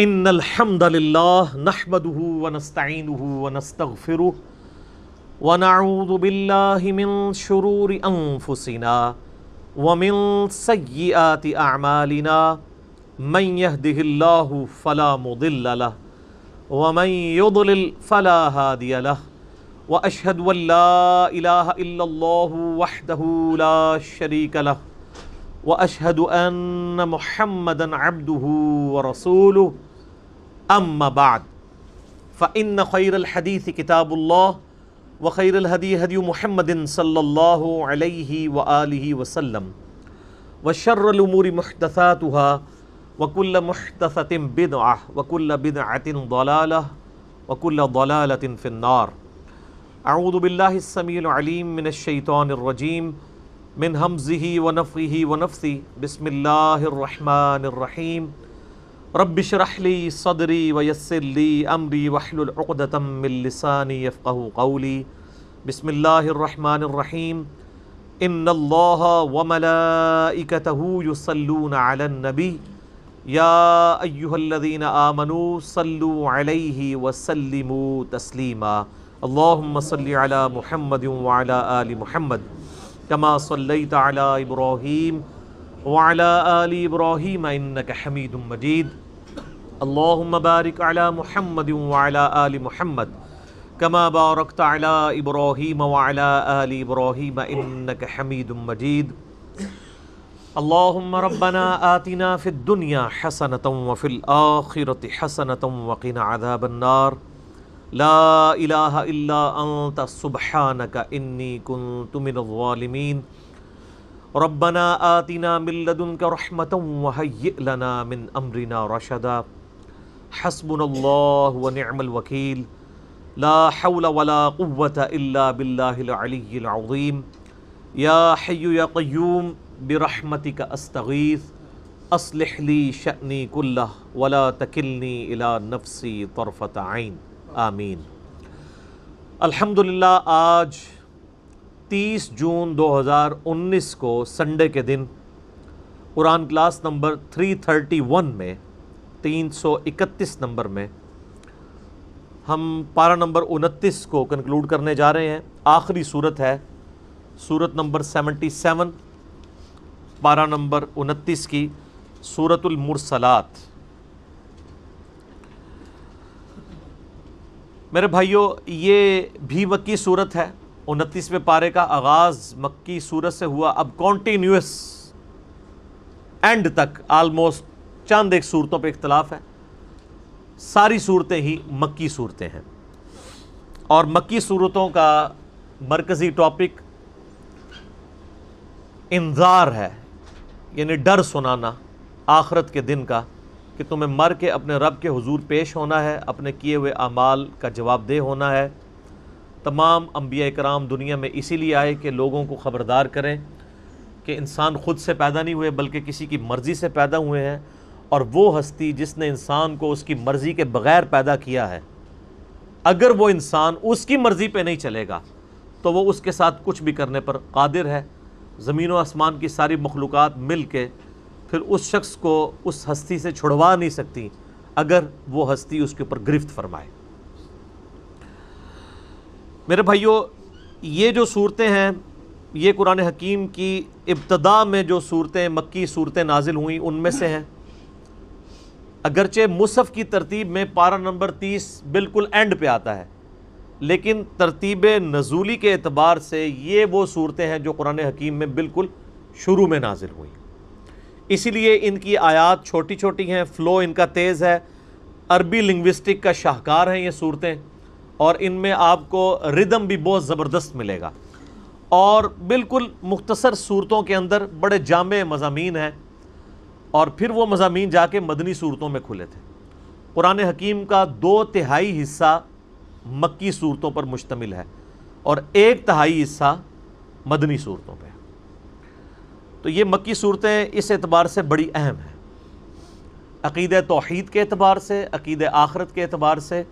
ان الحمد للہ نحمده ونستعینه ونستغفره ونعوذ باللہ من شرور انفسنا ومن سیئات اعمالنا من يهده اللہ فلا مضل له ومن يضلل فلا هادی له واشهد ان لا الہ الا اللہ وحدہ لا شریک له واشهد ان محمدا عبده ورسوله اما بعد فان خیر الحدیث کتاب اللہ وخیر الہدی ہدی محمد صلی اللہ علیہ وآلہ وسلم وشر الامور محدثاتها وکل محدثۃ بدعہ وکل بدعۃ ضلالہ وکل ضلالۃ فی النار۔ اعوذ باللہ السمیع العلیم من الشیطان الرجیم من ہمزہ ونفخہ ونفثہ بسم اللہ الرحمن الرحیم رب اشرح لی صدری ویسر لی امری واحلل عقدۃ من لسانی یفقہوا قولی۔ بسم اللہ الرحمن الرحیم ان اللہ وملائکتہ یصلون علی النبی یا ایہا الذین آمنوا صلوا علیہ وسلموا تسلیما۔ اللہم صلی علی محمد وعلی آل محمد کما صلیت علی ابراہیم وعلی آل ابراہیم انک حمید مجید۔ اللہم بارک علی محمد وعلی آل محمد کما بارکت علی ابراہیم وعلی آل ابراہیم انک حمید مجید۔ اللہم ربنا آتنا فی الدنیا حسنۃ وفی الآخرۃ حسنۃ وقنا عذاب النار۔ لا الہ الا انت سبحانک انی کنت من الظالمین۔ ربنا آتنا من لدنک رحمۃ وہیئ لنا من امرنا رشدا۔ حسبنا اللہ ونعم الوکیل۔ لا حول ولا قوة الا باللہ العلی العظیم۔ یا حی یا قیوم برحمتک استغیث اصلح لی شأنی کلہ ولا تکلنی الی نفسی طرفۃ عین، آمین۔ الحمدللہ آج 30 جون 2019 کو سنڈے کے دن قرآن کلاس نمبر 331 میں 331 نمبر میں ہم پارہ نمبر 29 کو کنکلوڈ کرنے جا رہے ہیں۔ آخری صورت ہے صورت نمبر 77 پارہ نمبر 29 کی سورۃ المرسلات۔ میرے بھائیو، یہ بھی مکی صورت ہے۔ 29ویں پارے کا آغاز مکی صورت سے ہوا، اب کانٹینیوس اینڈ تک آلموسٹ چند ایک صورتوں پہ اختلاف ہے۔ ساری صورتیں ہی مکی صورتیں ہیں، اور مکی صورتوں کا مرکزی ٹاپک انذار ہے، یعنی ڈر سنانا آخرت کے دن کا، کہ تمہیں مر کے اپنے رب کے حضور پیش ہونا ہے، اپنے کیے ہوئے اعمال کا جواب دہ ہونا ہے۔ تمام انبیاء کرام دنیا میں اسی لیے آئے کہ لوگوں کو خبردار کریں کہ انسان خود سے پیدا نہیں ہوئے بلکہ کسی کی مرضی سے پیدا ہوئے ہیں، اور وہ ہستی جس نے انسان کو اس کی مرضی کے بغیر پیدا کیا ہے، اگر وہ انسان اس کی مرضی پہ نہیں چلے گا تو وہ اس کے ساتھ کچھ بھی کرنے پر قادر ہے۔ زمین و آسمان کی ساری مخلوقات مل کے پھر اس شخص کو اس ہستی سے چھڑوا نہیں سکتی اگر وہ ہستی اس کے اوپر گرفت فرمائے۔ میرے بھائیو، یہ جو صورتیں ہیں، یہ قرآن حکیم کی ابتدا میں جو صورتیں مکی صورتیں نازل ہوئیں ان میں سے ہیں۔ اگرچہ مصحف کی ترتیب میں پارہ نمبر 30 بالکل اینڈ پہ آتا ہے، لیکن ترتیب نزولی کے اعتبار سے یہ وہ صورتیں ہیں جو قرآن حکیم میں بالکل شروع میں نازل ہوئیں۔ اسی لیے ان کی آیات چھوٹی چھوٹی ہیں، فلو ان کا تیز ہے، عربی لنگوسٹک کا شاہکار ہیں یہ صورتیں، اور ان میں آپ کو ردم بھی بہت زبردست ملے گا، اور بالکل مختصر صورتوں کے اندر بڑے جامع مضامین ہیں، اور پھر وہ مضامین جا کے مدنی صورتوں میں کھلے تھے۔ قرآن حکیم کا 2/3 حصہ مکی صورتوں پر مشتمل ہے، اور 1/3 حصہ مدنی صورتوں پہ۔ تو یہ مکی صورتیں اس اعتبار سے بڑی اہم ہیں، عقیدہ توحید کے اعتبار سے، عقیدہ آخرت کے اعتبار سے،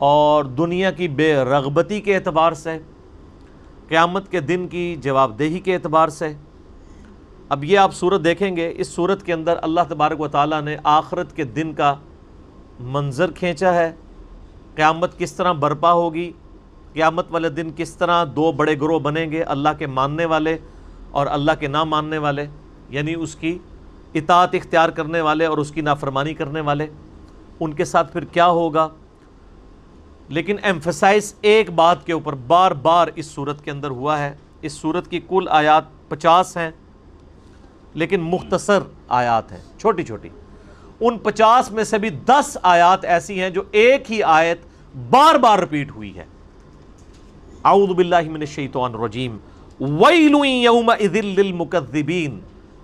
اور دنیا کی بے رغبتی کے اعتبار سے، قیامت کے دن کی جواب دہی کے اعتبار سے، اب یہ آپ صورت دیکھیں گے، اس صورت کے اندر اللہ تبارک و تعالیٰ نے آخرت کے دن کا منظر کھینچا ہے، قیامت کس طرح برپا ہوگی، قیامت والے دن کس طرح دو بڑے گروہ بنیں گے، اللہ کے ماننے والے اور اللہ کے نہ ماننے والے، یعنی اس کی اطاعت اختیار کرنے والے اور اس کی نافرمانی کرنے والے، ان کے ساتھ پھر کیا ہوگا۔ لیکن ایمفسائز ایک بات کے اوپر بار بار اس صورت کے اندر ہوا ہے۔ اس صورت کی کل آیات 50 ہیں، لیکن مختصر آیات ہیں، چھوٹی چھوٹی۔ ان 50 میں سے بھی 10 آیات ایسی ہیں جو ایک ہی آیت بار بار ریپیٹ ہوئی ہے۔ اعوذ باللہ من الشیطان الرجیم، ویل یومئذ للمکذبین،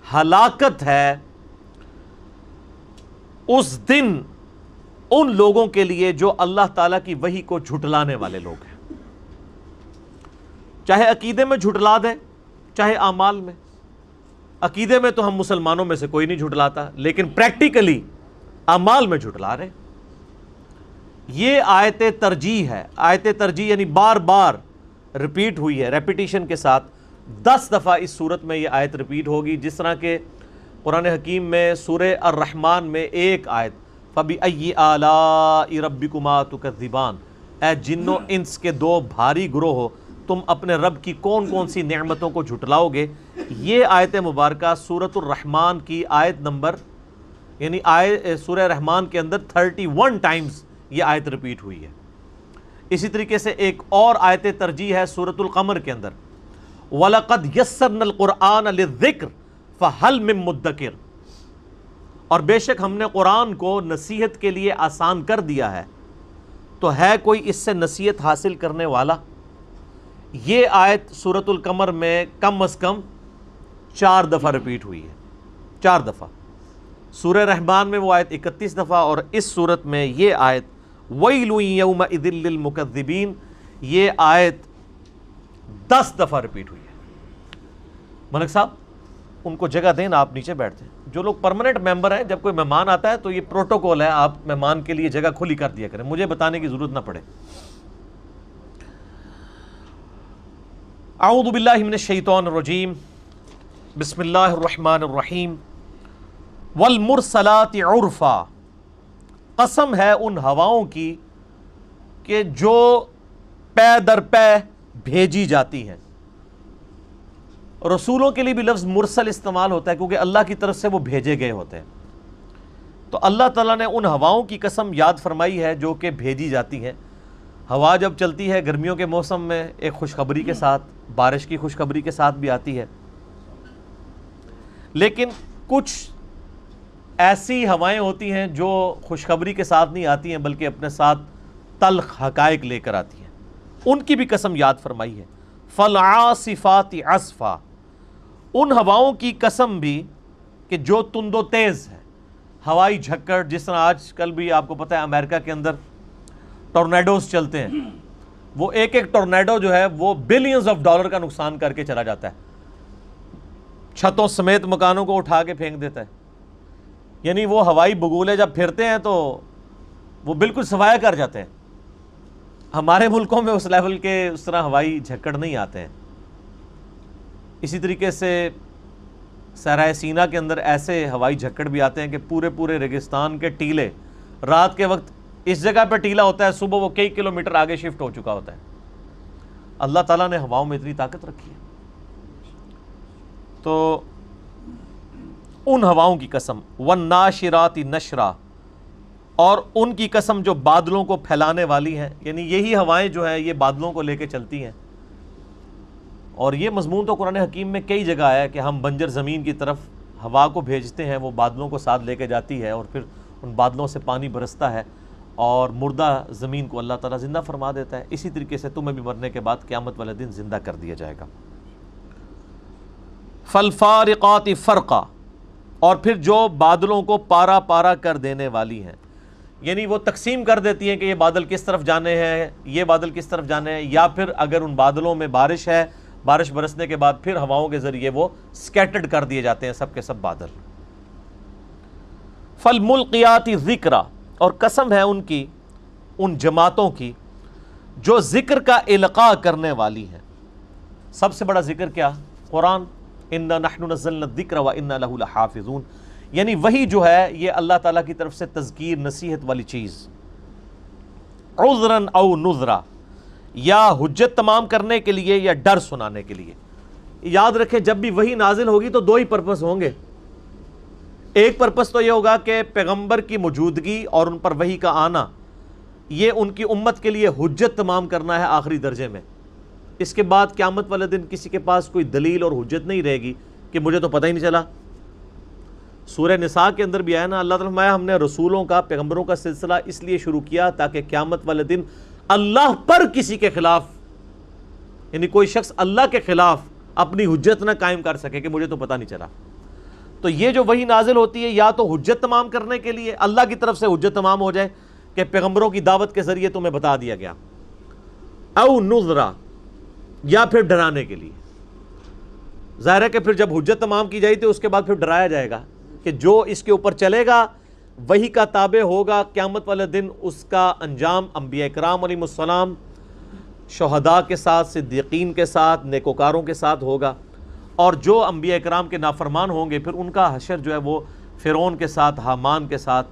ہلاکت ہے اس دن ان لوگوں کے لیے جو اللہ تعالیٰ کی وحی کو جھٹلانے والے لوگ ہیں، چاہے عقیدے میں جھٹلا دیں چاہے اعمال میں۔ عقیدے میں تو ہم مسلمانوں میں سے کوئی نہیں جھٹلاتا، لیکن پریکٹیکلی اعمال میں جھٹلا رہے۔ یہ آیت ترجیح ہے، آیت ترجیح یعنی بار بار ریپیٹ ہوئی ہے، ریپیٹیشن کے ساتھ 10 دفعہ اس صورت میں یہ آیت ریپیٹ ہوگی، جس طرح کہ قرآن حکیم میں سورہ الرحمن میں ایک آیت فَبِأَيِّ آلَاءِ رَبِّكُمَا تُكَذِّبَانِ، اے جنو انس کے دو بھاری گروہ ہو، تم اپنے رب کی کون کون سی نعمتوں کو جھٹلاؤ گے۔ یہ آیت مبارکہ سورۃ الرحمن کی آیت نمبر، یعنی سورہ رحمان کے اندر 31 ٹائمز یہ آیت ریپیٹ ہوئی ہے۔ اسی طریقے سے ایک اور آیت ترجیح ہے سورۃ القمر کے اندر، وَلَقَدْ يَسَّرْنَا الْقُرْآنَ لِلذِّكْرِ فَهَلْ مِن مُدَّكِرٍ، اور بے شک ہم نے قرآن کو نصیحت کے لیے آسان کر دیا ہے، تو ہے کوئی اس سے نصیحت حاصل کرنے والا۔ یہ آیت سورۃ القمر میں کم از کم 4 دفعہ ریپیٹ ہوئی ہے، 4 دفعہ۔ سورہ رحمان میں وہ آیت 31 دفعہ، اور اس صورت میں یہ آیت وَيْلٌ يَوْمَئِذٍ لِّلْمُكَذِّبِينَ، یہ آیت 10 دفعہ ریپیٹ ہوئی ہے۔ ملک صاحب ان کو جگہ دیں نا، آپ نیچے بیٹھتے ہیں۔ جو لوگ پرماننٹ ممبر ہیں، جب کوئی مہمان آتا ہے تو یہ پروٹوکول ہے، آپ مہمان کے لیے جگہ کھلی کر دیا کریں، مجھے بتانے کی ضرورت نہ پڑے۔ اعوذ باللہ من الشیطان الرجیم، بسم اللہ الرحمن الرحیم، والمرسلات عرفا، قسم ہے ان ہواؤں کی کہ جو پے در پے بھیجی جاتی ہیں۔ رسولوں کے لیے بھی لفظ مرسل استعمال ہوتا ہے کیونکہ اللہ کی طرف سے وہ بھیجے گئے ہوتے ہیں۔ تو اللہ تعالیٰ نے ان ہواؤں کی قسم یاد فرمائی ہے جو کہ بھیجی جاتی ہیں۔ ہوا جب چلتی ہے گرمیوں کے موسم میں ایک خوشخبری کے ساتھ، بارش کی خوشخبری کے ساتھ بھی آتی ہے، لیکن کچھ ایسی ہوائیں ہوتی ہیں جو خوشخبری کے ساتھ نہیں آتی ہیں بلکہ اپنے ساتھ تلخ حقائق لے کر آتی ہیں، ان کی بھی قسم یاد فرمائی ہے۔ فَالْعَاصِفَاتِ عَصْفًا، ان ہواؤں کی قسم بھی کہ جو تند و تیز ہے، ہوائی جھکڑ، جس طرح آج کل بھی آپ کو پتہ ہے امریکہ کے اندر ٹورنیڈوز چلتے ہیں، وہ ایک ایک ٹورنیڈو جو ہے وہ بلینز آف ڈالر کا نقصان کر کے چلا جاتا ہے، چھتوں سمیت مکانوں کو اٹھا کے پھینک دیتا ہے۔ یعنی وہ ہوائی بگولے جب پھرتے ہیں تو وہ بالکل سفایا کر جاتے ہیں۔ ہمارے ملکوں میں اس لیول کے اس طرح ہوائی جھکڑ نہیں آتے ہیں۔ اسی طریقے سے صحرائے سینا کے اندر ایسے ہوائی جھکڑ بھی آتے ہیں کہ پورے پورے ریگستان کے ٹیلے، رات کے وقت اس جگہ پہ ٹیلا ہوتا ہے، صبح وہ کئی کلومیٹر آگے شفٹ ہو چکا ہوتا ہے۔ اللہ تعالیٰ نے ہواؤں میں اتنی طاقت رکھی ہے۔ تو ان ہواؤں کی قسم، وَالنَّاشِرَاتِ نَشْرًا، اور ان کی قسم جو بادلوں کو پھیلانے والی ہیں، یعنی یہی ہوائیں جو ہیں یہ بادلوں کو لے کے چلتی ہیں۔ اور یہ مضمون تو قرآن حکیم میں کئی جگہ آیا ہے کہ ہم بنجر زمین کی طرف ہوا کو بھیجتے ہیں، وہ بادلوں کو ساتھ لے کے جاتی ہے اور پھر ان بادلوں سے پانی برستا ہے اور مردہ زمین کو اللہ تعالیٰ زندہ فرما دیتا ہے۔ اسی طریقے سے تمہیں بھی مرنے کے بعد قیامت والے دن زندہ کر دیا جائے گا۔ فَالْفَارِقَاتِ فَرْقًا، اور پھر جو بادلوں کو پارا پارا کر دینے والی ہیں، یعنی وہ تقسیم کر دیتی ہیں کہ یہ بادل کس طرف جانے ہیں، یہ بادل کس طرف جانے ہیں، یا پھر اگر ان بادلوں میں بارش ہے، بارش برسنے کے بعد پھر ہواؤں کے ذریعے وہ سکیٹرڈ کر دیے جاتے ہیں سب کے سب بادل۔ فَالْمُلْقِيَاتِ ذِكْرًا، اور قسم ہے ان کی، ان جماعتوں کی جو ذکر کا القاء کرنے والی ہیں۔ سب سے بڑا ذکر کیا؟ قرآن، انا نحن نزلنا الذکر وانا لہ لحافظون، یعنی وہی جو ہے یہ اللہ تعالیٰ کی طرف سے تذکیر نصیحت والی چیز، عذراً او نذرا، یا حجت تمام کرنے کے لیے یا ڈر سنانے کے لیے۔ یاد رکھیں جب بھی وحی نازل ہوگی تو دو ہی پرپس ہوں گے، ایک پرپس تو یہ ہوگا کہ پیغمبر کی موجودگی اور ان پر وحی کا آنا یہ ان کی امت کے لیے حجت تمام کرنا ہے آخری درجے میں۔ اس کے بعد قیامت والے دن کسی کے پاس کوئی دلیل اور حجت نہیں رہے گی کہ مجھے تو پتہ ہی نہیں چلا۔ سورہ نساء کے اندر بھی آیا نا، اللہ تعالیٰ فرمایا ہم نے رسولوں کا، پیغمبروں کا سلسلہ اس لیے شروع کیا تاکہ قیامت والے دن اللہ پر کسی کے خلاف، یعنی کوئی شخص اللہ کے خلاف اپنی حجت نہ قائم کر سکے کہ مجھے تو پتہ نہیں چلا۔ تو یہ جو وحی نازل ہوتی ہے یا تو حجت تمام کرنے کے لیے، اللہ کی طرف سے حجت تمام ہو جائے کہ پیغمبروں کی دعوت کے ذریعے تمہیں بتا دیا گیا، او نذرا، یا پھر ڈرانے کے لیے۔ ظاہر ہے کہ پھر جب حجت تمام کی جائے تو اس کے بعد پھر ڈرایا جائے گا کہ جو اس کے اوپر چلے گا وحی کا تابع ہوگا، قیامت والے دن اس کا انجام انبیاء کرام علیہم السلام شہداء کے ساتھ، صدیقین کے ساتھ، نیکوکاروں کے ساتھ ہوگا، اور جو انبیاء کرام کے نافرمان ہوں گے پھر ان کا حشر جو ہے وہ فرعون کے ساتھ، حامان کے ساتھ،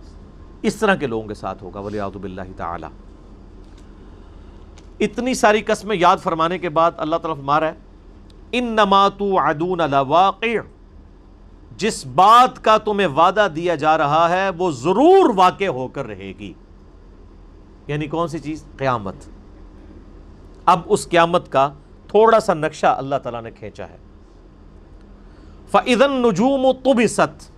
اس طرح کے لوگوں کے ساتھ ہوگا، والعیاذ باللہ تعالی۔ اتنی ساری قسمیں یاد فرمانے کے بعد اللہ تعالیٰ فرما رہا ہے انما توعدون لواقع، جس بات کا تمہیں وعدہ دیا جا رہا ہے وہ ضرور واقع ہو کر رہے گی۔ یعنی کون سی چیز؟ قیامت۔ اب اس قیامت کا تھوڑا سا نقشہ اللہ تعالیٰ نے کھینچا ہے۔ فَإِذَا النُّجُومُ طُبِسَتْ،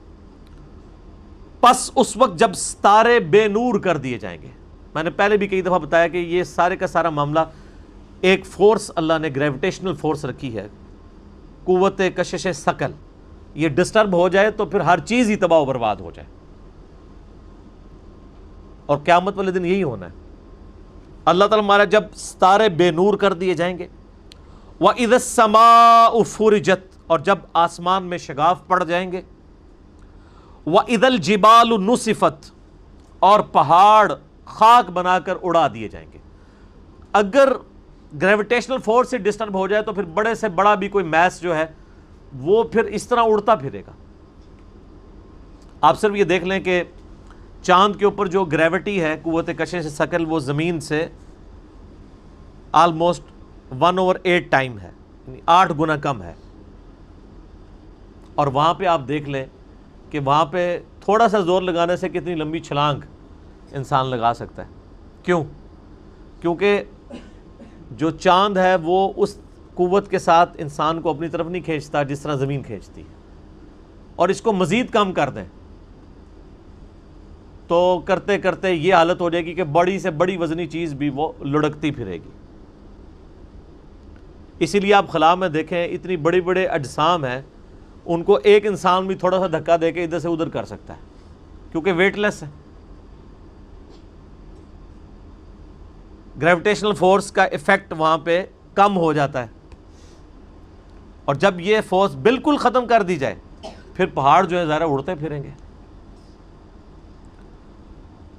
پس اس وقت جب ستارے بے نور کر دیے جائیں گے۔ میں نے پہلے بھی کئی دفعہ بتایا کہ یہ سارے کا سارا معاملہ ایک فورس اللہ نے گریویٹیشنل فورس رکھی ہے، قوت کشش ثقل، یہ ڈسٹرب ہو جائے تو پھر ہر چیز ہی تباہ و برباد ہو جائے، اور قیامت والے دن یہی ہونا ہے۔ اللہ تعالیٰ ہمارا جب ستارے بے نور کر دیے جائیں گے، وَإِذَا السَّمَاءُ فُرِجَتْ، اور جب آسمان میں شگاف پڑ جائیں گے، وَإِذَا الْجِبَالُ نُصِفَتْ، اور پہاڑ خاک بنا کر اڑا دیے جائیں گے۔ اگر گریویٹیشنل فورس سے ڈسٹرب ہو جائے تو پھر بڑے سے بڑا بھی کوئی میس جو ہے وہ پھر اس طرح اڑتا پھرے گا۔ آپ صرف یہ دیکھ لیں کہ چاند کے اوپر جو گریوٹی ہے، قوت کشش ثقل، وہ زمین سے آلموسٹ 1/8 ٹائم ہے، یعنی 8 گنا کم ہے، اور وہاں پہ آپ دیکھ لیں کہ وہاں پہ تھوڑا سا زور لگانے سے کتنی لمبی چھلانگ انسان لگا سکتا ہے۔ کیوں؟ کیونکہ جو چاند ہے وہ اس قوت کے ساتھ انسان کو اپنی طرف نہیں کھینچتا جس طرح زمین کھینچتی ہے، اور اس کو مزید کم کر دیں تو کرتے کرتے یہ حالت ہو جائے گی کہ بڑی سے بڑی وزنی چیز بھی وہ لڑکتی پھرے گی۔ اسی لیے آپ خلا میں دیکھیں اتنی بڑی بڑے اجسام ہیں، ان کو ایک انسان بھی تھوڑا سا دھکا دے کے ادھر سے ادھر کر سکتا ہے کیونکہ ویٹ لیس ہے۔ گریویٹیشنل فورس کا ایفیکٹ وہاں پہ کم ہو جاتا ہے، اور جب یہ فورس بالکل ختم کر دی جائے پھر پہاڑ جو ہے ذرا اڑتے پھریں گے۔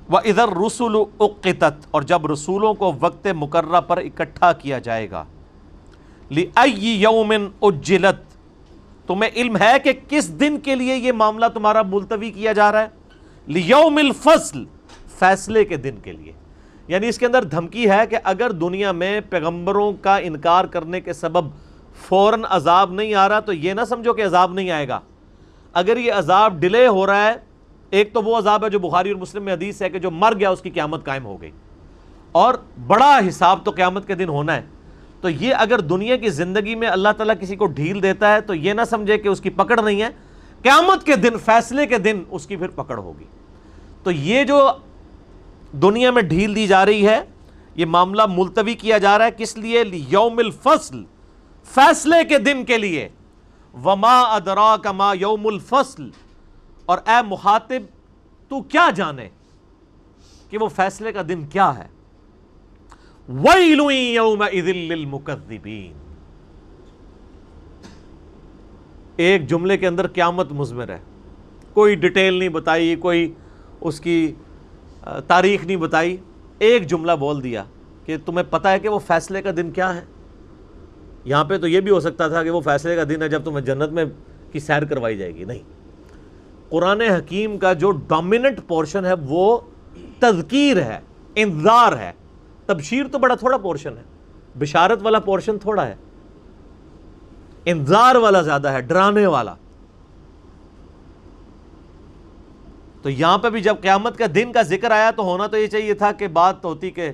وَإِذَا الرُّسُلُ أُقِّتَتْ، اور جب رسولوں کو وقت مقررہ پر اکٹھا کیا جائے گا۔ لِأَيِّ يَوْمٍ أُجِّلَتْ، تمہیں علم ہے کہ کس دن کے لیے یہ معاملہ تمہارا ملتوی کیا جا رہا ہے؟ لِيَوْمِ الْفَصْلِ، فیصلے کے دن کے لیے۔ یعنی اس کے اندر دھمکی ہے کہ اگر دنیا میں پیغمبروں کا انکار کرنے کے سبب فوراً عذاب نہیں آ رہا تو یہ نہ سمجھو کہ عذاب نہیں آئے گا۔ اگر یہ عذاب ڈیلے ہو رہا ہے، ایک تو وہ عذاب ہے جو بخاری اور مسلم میں حدیث ہے کہ جو مر گیا اس کی قیامت قائم ہو گئی، اور بڑا حساب تو قیامت کے دن ہونا ہے۔ تو یہ اگر دنیا کی زندگی میں اللہ تعالیٰ کسی کو ڈھیل دیتا ہے تو یہ نہ سمجھے کہ اس کی پکڑ نہیں ہے، قیامت کے دن، فیصلے کے دن اس کی پھر پکڑ ہوگی۔ تو یہ جو دنیا میں ڈھیل دی جا رہی ہے، یہ معاملہ ملتوی کیا جا رہا ہے کس لیے؟ لیوم الفصل، فیصلے کے دن کے لیے۔ وما ادراک ما یوم الفصل، اور اے مخاطب تو کیا جانے کہ وہ فیصلے کا دن کیا ہے۔ ویل یومئذ للمکذبین، ایک جملے کے اندر قیامت مضمر ہے، کوئی ڈیٹیل نہیں بتائی، کوئی اس کی تاریخ نہیں بتائی، ایک جملہ بول دیا کہ تمہیں پتہ ہے کہ وہ فیصلے کا دن کیا ہے؟ یہاں پہ تو یہ بھی ہو سکتا تھا کہ وہ فیصلے کا دن ہے جب تمہیں جنت میں کی سیر کروائی جائے گی. نہیں، قرآن حکیم کا جو ڈومیننٹ پورشن ہے وہ تذکیر ہے، انذار ہے. تبشیر تو بڑا تھوڑا پورشن ہے، بشارت والا پورشن تھوڑا ہے، انذار والا زیادہ ہے، ڈرانے والا. تو یہاں پہ بھی جب قیامت کا دن کا ذکر آیا تو ہونا تو یہ چاہیے تھا کہ بات ہوتی کہ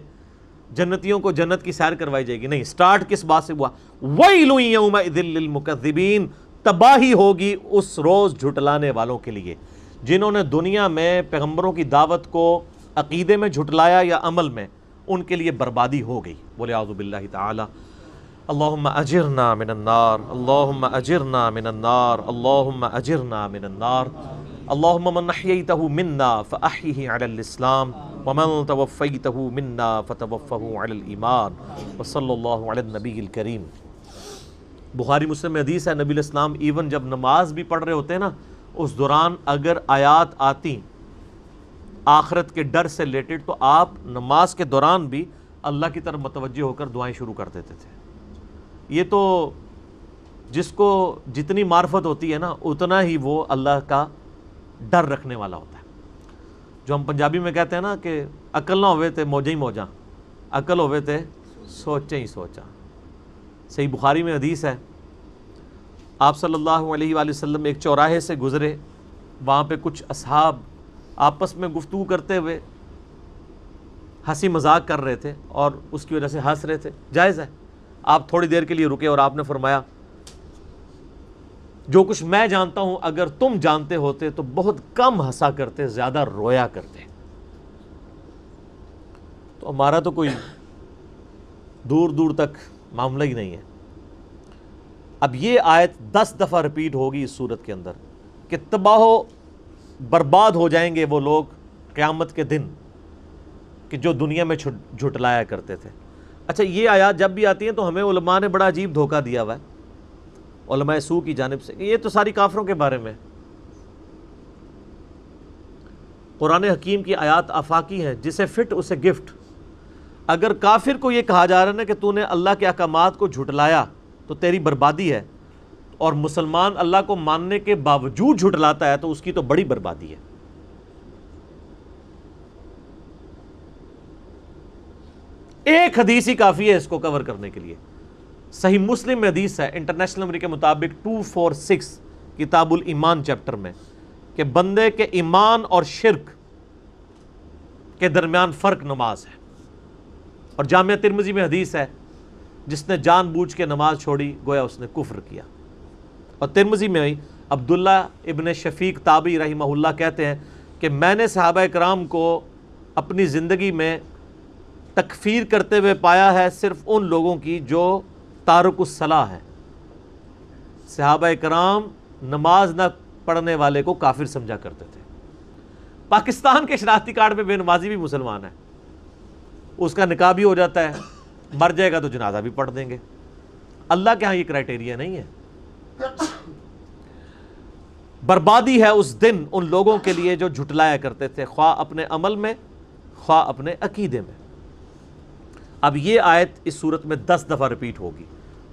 جنتیوں کو جنت کی سیر کروائی جائے گی. نہیں، سٹارٹ کس بات سے ہوا؟ وَيْلٌ يَوْمَئِذٍ لِّلْمُكَذِّبِينَ. تباہی ہوگی اس روز جھٹلانے والوں کے لیے جنہوں نے دنیا میں پیغمبروں کی دعوت کو عقیدے میں جھٹلایا یا عمل میں، ان کے لیے بربادی ہو گئی. بولے اعوذ باللہ تعالی. اللہم اجرنا من النار، اللہم اجرنا من النار، اللہم اجرنا من النار. اللہم من احییتہ منا فاحیہ علی الاسلام ومن توفیتہ منا فتوفہ علی الایمان وصلی اللہ علی النبی الکریم. بخاری مسلم میں حدیث ہے، نبی علیہ السلام ایون جب نماز بھی پڑھ رہے ہوتے ہیں نا، اس دوران اگر آیات آتی آخرت کے ڈر سے ریلیٹڈ تو آپ نماز کے دوران بھی اللہ کی طرف متوجہ ہو کر دعائیں شروع کر دیتے تھے. یہ تو جس کو جتنی معرفت ہوتی ہے نا اتنا ہی وہ اللہ کا ڈر رکھنے والا ہوتا ہے. جو ہم پنجابی میں کہتے ہیں نا کہ عقل نہ ہوئے تے موجیں ہی موجاں، عقل ہوئے تے سوچیں ہی سوچاں. صحیح بخاری میں حدیث ہے، آپ صلی اللہ علیہ وآلہ وسلم ایک چوراہے سے گزرے، وہاں پہ کچھ اصحاب آپس میں گفتگو کرتے ہوئے ہنسی مذاق کر رہے تھے اور اس کی وجہ سے ہنس رہے تھے، جائز ہے. آپ تھوڑی دیر کے لیے رکے اور آپ نے فرمایا جو کچھ میں جانتا ہوں اگر تم جانتے ہوتے تو بہت کم ہنسا کرتے، زیادہ رویا کرتے. تو ہمارا تو کوئی دور دور تک معاملہ ہی نہیں ہے. اب یہ آیت 10 دفعہ ریپیٹ ہوگی اس صورت کے اندر کہ تباہ و برباد ہو جائیں گے وہ لوگ قیامت کے دن کہ جو دنیا میں جھٹلایا کرتے تھے. اچھا، یہ آیات جب بھی آتی ہیں تو ہمیں علماء نے بڑا عجیب دھوکہ دیا ہوا ہے علماء سو کی جانب سے، یہ تو ساری کافروں کے بارے میں. قرآن حکیم کی آیات آفاقی ہیں، جسے فٹ اسے گفٹ. اگر کافر کو یہ کہا جا رہا ہے نا کہ تو نے اللہ کے احکامات کو جھٹلایا تو تیری بربادی ہے، اور مسلمان اللہ کو ماننے کے باوجود جھٹلاتا ہے تو اس کی تو بڑی بربادی ہے. ایک حدیث ہی کافی ہے اس کو کور کرنے کے لیے. صحیح مسلم میں حدیث ہے، انٹرنیشنل نمبر کے مطابق 246 کتاب الایمان چیپٹر میں، کہ بندے کے ایمان اور شرک کے درمیان فرق نماز ہے. اور جامعہ ترمذی میں حدیث ہے، جس نے جان بوجھ کے نماز چھوڑی گویا اس نے کفر کیا. اور ترمذی میں ہی عبداللہ ابن شفیق تابعی رحمہ اللہ کہتے ہیں کہ میں نے صحابہ کرام کو اپنی زندگی میں تکفیر کرتے ہوئے پایا ہے صرف ان لوگوں کی جو تارک الصلاح ہے. صحابہ کرام نماز نہ پڑھنے والے کو کافر سمجھا کرتے تھے. پاکستان کے شناختی کارڈ میں بے نمازی بھی مسلمان ہے، اس کا نکاح بھی ہو جاتا ہے، مر جائے گا تو جنازہ بھی پڑھ دیں گے. اللہ کے ہاں یہ کرائٹیریا نہیں ہے. بربادی ہے اس دن ان لوگوں کے لیے جو جھٹلایا کرتے تھے، خواہ اپنے عمل میں خواہ اپنے عقیدے میں. اب یہ آیت اس صورت میں 10 دفعہ ریپیٹ ہوگی.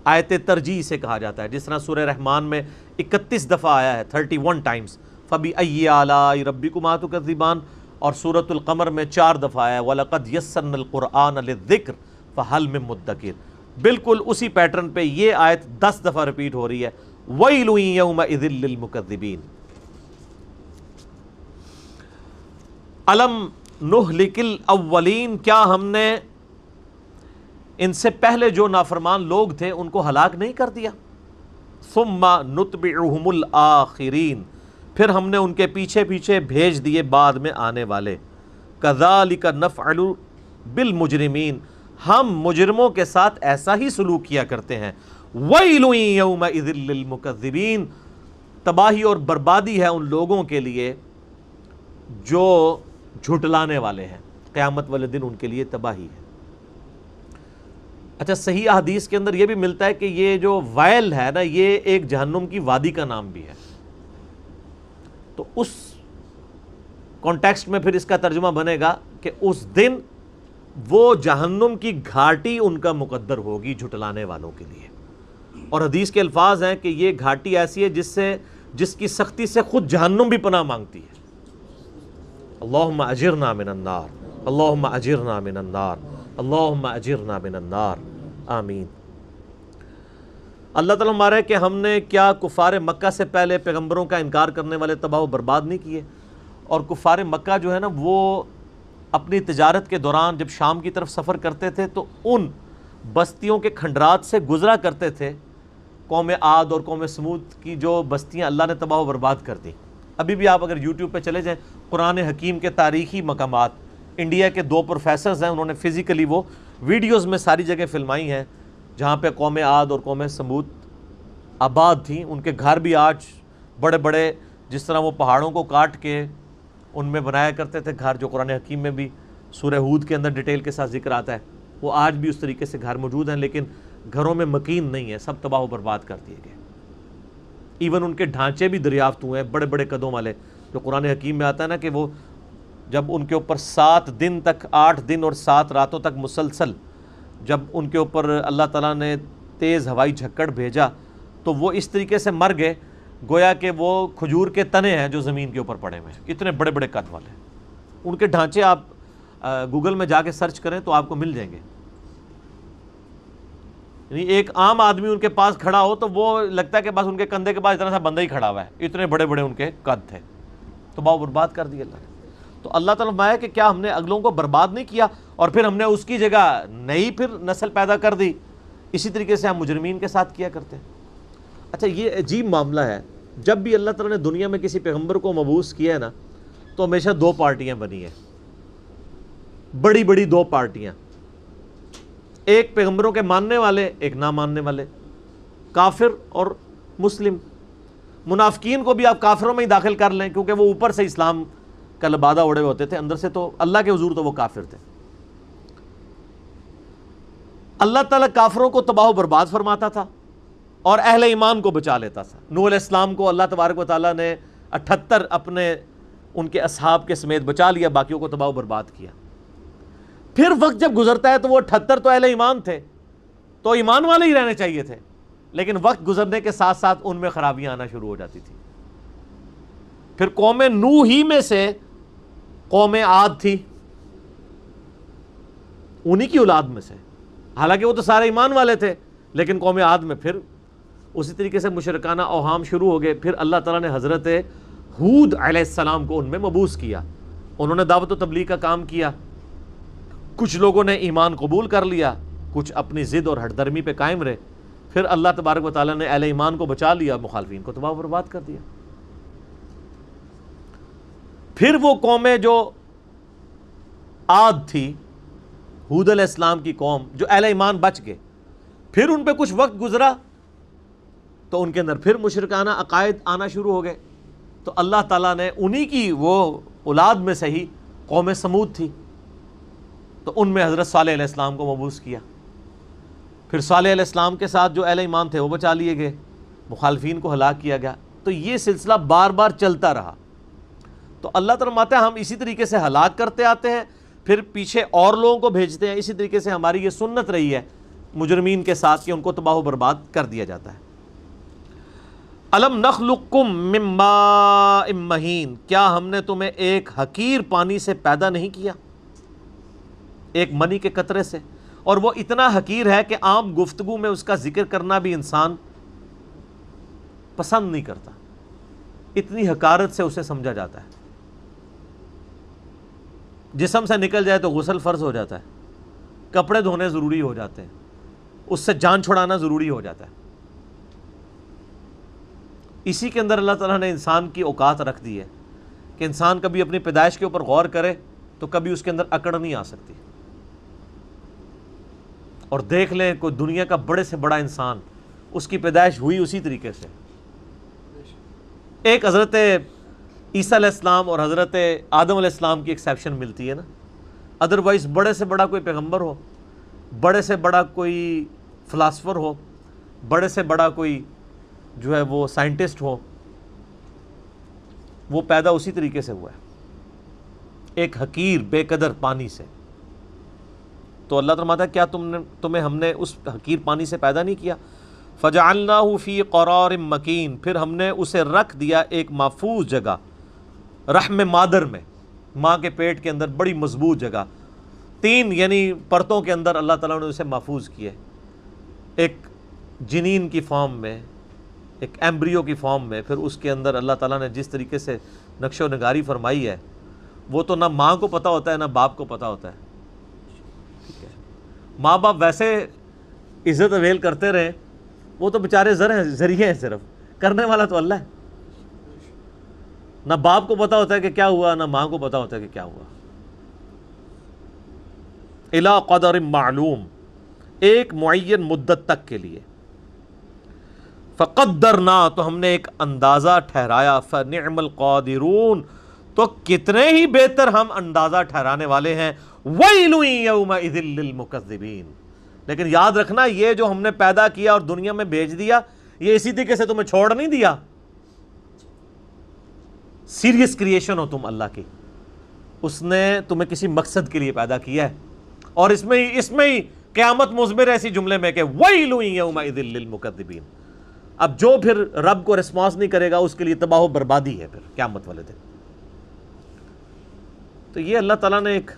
آیت ترجیح سے کہا جاتا ہے، جس طرح سورہ رحمان میں 31 دفعہ آیا ہے، 31 ٹائمز فَبِأَيِّ آلَاءِ رَبِّكُمَا تُكَذِّبَانِ، اور سورۃ القمر میں 4 دفعہ آیا ہے وَلَقَدْ يَسَّرْنَا الْقُرْآنَ لِلذِّكْرِ فَهَلْ مِن مُدَّكِرٍ. بالکل اسی پیٹرن پہ یہ آیت 10 دفعہ ریپیٹ ہو رہی ہے، وَيْلٌ يَوْمَئِذٍ لِّلْمُكَذِّبِينَ. أَلَمْ نُهْلِكِ الْأَوَّلِينَ، کیا ہم نے ان سے پہلے جو نافرمان لوگ تھے ان کو ہلاک نہیں کر دیا؟ ثُمَّ نُتْبِعُهُمُ الْآخِرِينَ، پھر ہم نے ان کے پیچھے پیچھے بھیج دیے بعد میں آنے والے. كَذَلِكَ نَفْعَلُ بِالْمُجْرِمِينَ، ہم مجرموں کے ساتھ ایسا ہی سلوک کیا کرتے ہیں. وَيْلٌ يَوْمَئِذٍ لِّلْمُكَذِّبِينَ، تباہی اور بربادی ہے ان لوگوں کے لیے جو جھٹلانے والے ہیں. قیامت والے دن ان کے لیے تباہی ہے. اچھا، صحیح احادیث کے اندر یہ بھی ملتا ہے کہ یہ جو ویل ہے نا، یہ ایک جہنم کی وادی کا نام بھی ہے. تو اس کانٹیکسٹ میں پھر اس کا ترجمہ بنے گا کہ اس دن وہ جہنم کی گھاٹی ان کا مقدر ہوگی جھٹلانے والوں کے لیے. اور حدیث کے الفاظ ہیں کہ یہ گھاٹی ایسی ہے جس کی سختی سے خود جہنم بھی پناہ مانگتی ہے. اللہم اجرنا من النار، اللہم اجرنا من النار، اللہم اجرنا من النار، آمین. اللہ تعالیٰ ہمارے کہ ہم نے کیا کفار مکہ سے پہلے پیغمبروں کا انکار کرنے والے تباہ و برباد نہیں کیے؟ اور کفار مکہ جو ہے نا وہ اپنی تجارت کے دوران جب شام کی طرف سفر کرتے تھے تو ان بستیوں کے کھنڈرات سے گزرا کرتے تھے. قوم عاد اور قوم سمود کی جو بستیاں اللہ نے تباہ و برباد کر دی. ابھی بھی آپ اگر یوٹیوب پہ چلے جائیں، قرآن حکیم کے تاریخی مقامات، انڈیا کے 2 پروفیسرز ہیں، انہوں نے فزیکلی وہ ویڈیوز میں ساری جگہ فلمائی ہیں جہاں پہ قوم عاد اور قوم سمود آباد تھیں. ان کے گھر بھی آج بڑے بڑے، جس طرح وہ پہاڑوں کو کاٹ کے ان میں بنایا کرتے تھے گھر، جو قرآن حکیم میں بھی سورہ ہود کے اندر ڈیٹیل کے ساتھ ذکر آتا ہے، وہ آج بھی اس طریقے سے گھر موجود ہیں، لیکن گھروں میں مکین نہیں ہے، سب تباہ و برباد کر دیے گئے. ایون ان کے ڈھانچے بھی دریافت ہوئے ہیں بڑے بڑے قدوں والے، جو قرآن حکیم میں آتا ہے نا کہ وہ جب ان کے اوپر 7 دن تک، 8 دن اور 7 راتوں تک مسلسل جب ان کے اوپر اللہ تعالیٰ نے تیز ہوائی جھکڑ بھیجا تو وہ اس طریقے سے مر گئے گویا کہ وہ کھجور کے تنے ہیں جو زمین کے اوپر پڑے ہوئے ہیں، اتنے بڑے بڑے قد والے. ان کے ڈھانچے آپ گوگل میں جا کے سرچ کریں تو آپ کو مل جائیں گے. یعنی ایک عام آدمی ان کے پاس کھڑا ہو تو وہ لگتا ہے کہ بس ان کے کندھے کے پاس اتنا سا بندہ ہی کھڑا ہوا ہے، اتنے بڑے بڑے ان کے قد تھے. تو باو برباد کر دیا اللہ نے. تو اللہ تعالیٰ فرمایا کہ کیا ہم نے اگلوں کو برباد نہیں کیا اور پھر ہم نے اس کی جگہ نئی پھر نسل پیدا کر دی. اسی طریقے سے ہم مجرمین کے ساتھ کیا کرتے ہیں. اچھا یہ عجیب معاملہ ہے، جب بھی اللہ تعالیٰ نے دنیا میں کسی پیغمبر کو مبعوث کیا ہے نا تو ہمیشہ 2 پارٹیاں بنی ہیں، بڑی بڑی 2 پارٹیاں، ایک پیغمبروں کے ماننے والے، ایک نہ ماننے والے، کافر اور مسلم. منافقین کو بھی آپ کافروں میں ہی داخل کر لیں کیونکہ وہ اوپر سے اسلام کا لبادہ اوڑے ہوتے تھے، اندر سے تو اللہ کے حضور تو وہ کافر تھے. اللہ تعالیٰ کافروں کو تباہ و برباد فرماتا تھا اور اہل ایمان کو بچا لیتا تھا. نوح علیہ السلام کو اللہ تبارک و تعالیٰ نے 78 اپنے ان کے اصحاب کے سمیت بچا لیا، باقیوں کو تباہ و برباد کیا. پھر وقت جب گزرتا ہے تو وہ 78 تو اہل ایمان تھے، تو ایمان والے ہی رہنے چاہیے تھے، لیکن وقت گزرنے کے ساتھ ساتھ ان میں خرابیاں آنا شروع ہو جاتی تھی. پھر قوم نوح ہی میں سے قوم عاد تھی، انہی کی اولاد میں سے، حالانکہ وہ تو سارے ایمان والے تھے، لیکن قوم عاد میں پھر اسی طریقے سے مشرکانہ اوہام شروع ہو گئے. پھر اللہ تعالیٰ نے حضرت ہود علیہ السلام کو ان میں مبعوث کیا. انہوں نے دعوت و تبلیغ کا کام کیا، کچھ لوگوں نے ایمان قبول کر لیا، کچھ اپنی ضد اور ہٹ درمی پہ قائم رہے. پھر اللہ تبارک و تعالیٰ نے اہل ایمان کو بچا لیا، مخالفین کو تباہ و برباد کر دیا. پھر وہ قومیں جو عاد تھی، ہود علیہ السلام کی قوم، جو اہل ایمان بچ گئے، پھر ان پہ کچھ وقت گزرا تو ان کے اندر پھر مشرکانہ عقائد آنا شروع ہو گئے. تو اللہ تعالیٰ نے انہی کی وہ اولاد میں سے ہی قوم سمود تھی، تو ان میں حضرت صالح علیہ السلام کو مبعوث کیا. پھر صالح علیہ السلام کے ساتھ جو اہل ایمان تھے وہ بچا لیے گئے، مخالفین کو ہلاک کیا گیا. تو یہ سلسلہ بار بار چلتا رہا. تو اللہ تعالیٰ فرماتا ہے ہم اسی طریقے سے ہلاک کرتے آتے ہیں، پھر پیچھے اور لوگوں کو بھیجتے ہیں. اسی طریقے سے ہماری یہ سنت رہی ہے مجرمین کے ساتھ کہ ان کو تباہ و برباد کر دیا جاتا ہے. الم نخلقکم من ماء مہین، کیا ہم نے تمہیں ایک حقیر پانی سے پیدا نہیں کیا، ایک منی کے قطرے سے. اور وہ اتنا حقیر ہے کہ عام گفتگو میں اس کا ذکر کرنا بھی انسان پسند نہیں کرتا، اتنی حقارت سے اسے سمجھا جاتا ہے. جسم سے نکل جائے تو غسل فرض ہو جاتا ہے، کپڑے دھونے ضروری ہو جاتے ہیں، اس سے جان چھڑانا ضروری ہو جاتا ہے. اسی کے اندر اللہ تعالیٰ نے انسان کی اوقات رکھ دی ہے کہ انسان کبھی اپنی پیدائش کے اوپر غور کرے تو کبھی اس کے اندر اکڑ نہیں آ سکتی. اور دیکھ لیں کوئی دنیا کا بڑے سے بڑا انسان، اس کی پیدائش ہوئی اسی طریقے سے. ایک حضرت عیسیٰ علیہ السلام اور حضرت آدم علیہ السلام کی ایکسیپشن ملتی ہے نا، ادروائز بڑے سے بڑا کوئی پیغمبر ہو، بڑے سے بڑا کوئی فلاسفر ہو، بڑے سے بڑا کوئی جو ہے وہ سائنٹسٹ ہو، وہ پیدا اسی طریقے سے ہوا ہے، ایک حقیر بے قدر پانی سے. تو اللہ فرماتا ہے کیا تمہیں ہم نے اس حقیر پانی سے پیدا نہیں کیا. فجعلناہ فی قرار مکین، پھر ہم نے اسے رکھ دیا ایک محفوظ جگہ، رحم مادر میں، ماں کے پیٹ کے اندر بڑی مضبوط جگہ، 3 یعنی پرتوں کے اندر اللہ تعالیٰ نے اسے محفوظ کیا، ایک جنین کی فارم میں، ایک ایمبریو کی فارم میں، پھر اس کے اندر اللہ تعالیٰ نے جس طریقے سے نقش و نگاری فرمائی ہے وہ تو نہ ماں کو پتہ ہوتا ہے نہ باپ کو پتہ ہوتا ہے، ٹھیک ہے؟ ماں باپ ویسے عزت اویل کرتے رہے، وہ تو بیچارے ذریعے ہیں، صرف کرنے والا تو اللہ ہے، نہ باپ کو پتہ ہوتا ہے کہ کیا ہوا، نہ ماں کو پتہ ہوتا ہے کہ کیا ہوا۔ الی قدر معلوم، ایک معین مدت تک کے لیے، فقدرنا، تو ہم نے ایک اندازہ ٹھہرایا، فنعم القادرون، تو کتنے ہی بہتر ہم اندازہ ٹھہرانے والے ہیں، ویل یومئذ للمکذبین، لیکن یاد رکھنا یہ جو ہم نے پیدا کیا اور دنیا میں بھیج دیا، یہ اسی طریقے سے تمہیں چھوڑ نہیں دیا، سیریس کریشن ہو تم اللہ کی، اس نے تمہیں کسی مقصد کے لیے پیدا کیا ہے، اور اس میں ہی قیامت مضمر ہے اسی جملے میں کہ ویل یومئذ للمکذبین۔ اب جو پھر رب کو ریسپانس نہیں کرے گا اس کے لیے تباہ و بربادی ہے پھر قیامت والے دن۔ تو یہ اللہ تعالیٰ نے ایک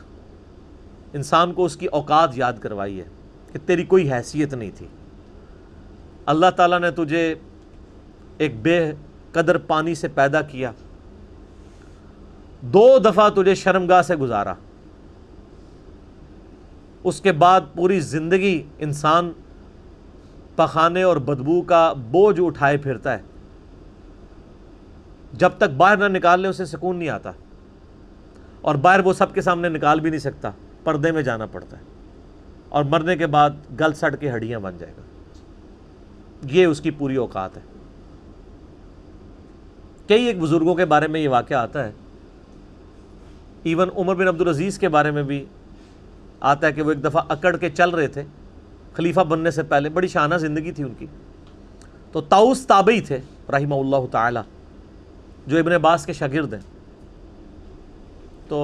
انسان کو اس کی اوقات یاد کروائی ہے کہ تیری کوئی حیثیت نہیں تھی، اللہ تعالیٰ نے تجھے ایک بے قدر پانی سے پیدا کیا، 2 دفعہ تجھے شرمگاہ سے گزارا، اس کے بعد پوری زندگی انسان پخانے اور بدبو کا بوجھ اٹھائے پھرتا ہے، جب تک باہر نہ نکال لے اسے سکون نہیں آتا، اور باہر وہ سب کے سامنے نکال بھی نہیں سکتا، پردے میں جانا پڑتا ہے، اور مرنے کے بعد گل سڑ کے ہڈیاں بن جائے گا، یہ اس کی پوری اوقات ہے۔ کئی ایک بزرگوں کے بارے میں یہ واقعہ آتا ہے، ایون عمر بن عبدالعزیز کے بارے میں بھی آتا ہے کہ وہ ایک دفعہ اکڑ کے چل رہے تھے خلیفہ بننے سے پہلے، بڑی شانہ زندگی تھی ان کی، تو طاؤس تابعی تھے رحمہ اللہ تعالی، جو ابن عباس کے شاگرد ہیں، تو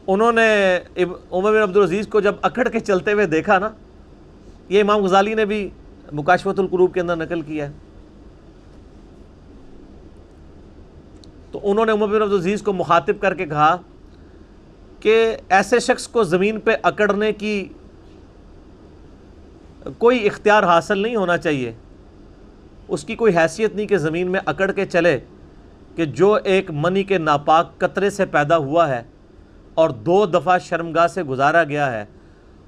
انہوں نے عمر بن عبدالعزیز کو جب اکڑ کے چلتے ہوئے دیکھا نا، یہ امام غزالی نے بھی مکاشفۃ القروب کے اندر نقل کیا ہے، تو انہوں نے عمر بن عبدالعزیز کو مخاطب کر کے کہا کہ ایسے شخص کو زمین پہ اکڑنے کی کوئی اختیار حاصل نہیں ہونا چاہیے، اس کی کوئی حیثیت نہیں کہ زمین میں اکڑ کے چلے، کہ جو ایک منی کے ناپاک قطرے سے پیدا ہوا ہے اور 2 دفعہ شرمگاہ سے گزارا گیا ہے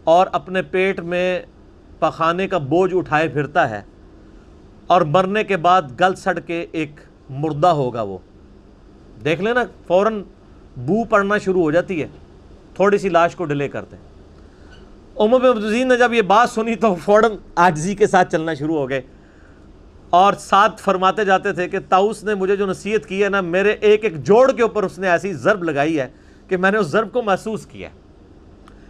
اور اپنے پیٹ میں پخانے کا بوجھ اٹھائے پھرتا ہے، اور مرنے کے بعد گل سڑ کے ایک مردہ ہوگا، وہ دیکھ لینا فوراً بو پڑنا شروع ہو جاتی ہے، تھوڑی سی لاش کو ڈیلے کرتے ہیں۔ عمر بن عبدالعزیز نے جب یہ بات سنی تو فوراً عاجزی کے ساتھ چلنا شروع ہو گئے، اور ساتھ فرماتے جاتے تھے کہ طاؤس نے مجھے جو نصیحت کی ہے نا، میرے ایک ایک جوڑ کے اوپر اس نے ایسی ضرب لگائی ہے کہ میں نے اس ضرب کو محسوس کیا ہے،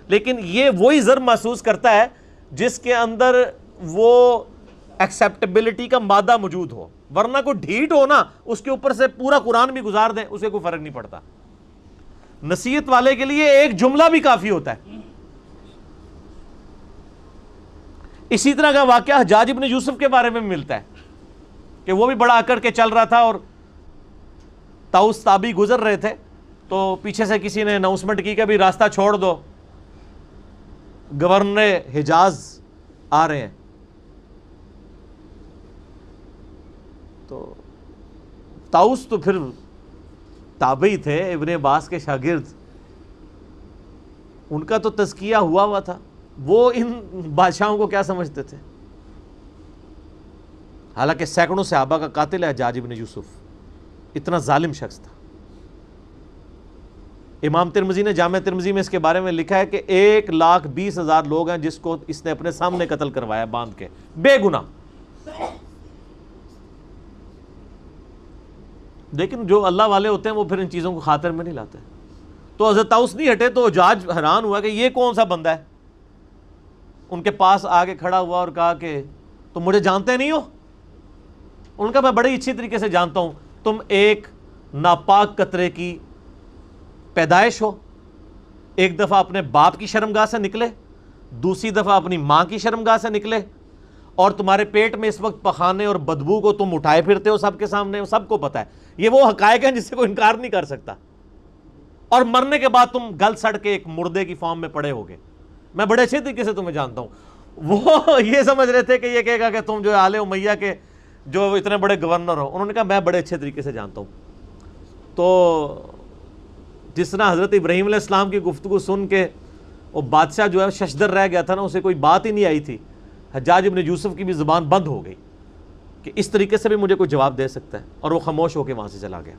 لیکن یہ وہی ضرب محسوس کرتا ہے جس کے اندر وہ ایکسیپٹیبلٹی کا مادہ موجود ہو، ورنہ کوئی ڈھیٹ ہو نا، اس کے اوپر سے پورا قرآن بھی گزار دیں اسے کوئی فرق نہیں پڑتا۔ نصیحت والے کے لیے ایک جملہ بھی کافی ہوتا ہے۔ اسی طرح کا واقعہ حجاج ابن یوسف کے بارے میں ملتا ہے کہ وہ بھی بڑا اکڑ کے چل رہا تھا، اور طاؤس تابعی گزر رہے تھے، تو پیچھے سے کسی نے اناؤنسمنٹ کی کہ بھی راستہ چھوڑ دو، گورنر حجاز آ رہے ہیں۔ تو طاؤس تو پھر تابعی تھے، ابن عباس کے شاگرد، ان کا تو تزکیہ ہوا تھا، وہ ان بادشاہوں کو کیا سمجھتے تھے؟ حالانکہ سینکڑوں صحابہ کا قاتل ہے حجاج ابن یوسف، اتنا ظالم شخص تھا۔ امام ترمذی نے جامع ترمذی میں اس کے بارے میں لکھا ہے کہ 1,20,000 لوگ ہیں جس کو اس نے اپنے سامنے قتل کروایا باندھ کے، بے گناہ۔ لیکن جو اللہ والے ہوتے ہیں وہ پھر ان چیزوں کو خاطر میں نہیں لاتے۔ تو حضرت طاؤس نہیں ہٹے تو حجاج حیران ہوا کہ یہ کون سا بندہ ہے، ان کے پاس آگے کھڑا ہوا اور کہا کہ تم مجھے جانتے نہیں ہو؟ ان کا میں بڑی اچھی طریقے سے جانتا ہوں، تم ایک ناپاک قطرے کی پیدائش ہو، ایک دفعہ اپنے باپ کی شرمگاہ سے نکلے، دوسری دفعہ اپنی ماں کی شرمگاہ سے نکلے، اور تمہارے پیٹ میں اس وقت پخانے اور بدبو کو تم اٹھائے پھرتے ہو سب کے سامنے، سب کو پتہ ہے، یہ وہ حقائق ہیں جس سے کوئی انکار نہیں کر سکتا، اور مرنے کے بعد تم گل سڑ کے ایک مردے کی فارم میں پڑے ہوگے۔ میں بڑے اچھے طریقے سے تمہیں جانتا ہوں۔ وہ یہ سمجھ رہے تھے کہ یہ کہے گا کہ تم جو آل امیہ کے جو اتنے بڑے گورنر ہو، انہوں نے کہا میں بڑے اچھے طریقے سے جانتا ہوں۔ تو جس طرح حضرت ابراہیم علیہ السلام کی گفتگو سن کے وہ بادشاہ جو ہے ششدر رہ گیا تھا نا، اسے کوئی بات ہی نہیں آئی تھی، حجاج ابن یوسف کی بھی زبان بند ہو گئی کہ اس طریقے سے بھی مجھے کوئی جواب دے سکتا ہے، اور وہ خاموش ہو کے وہاں سے چلا گیا۔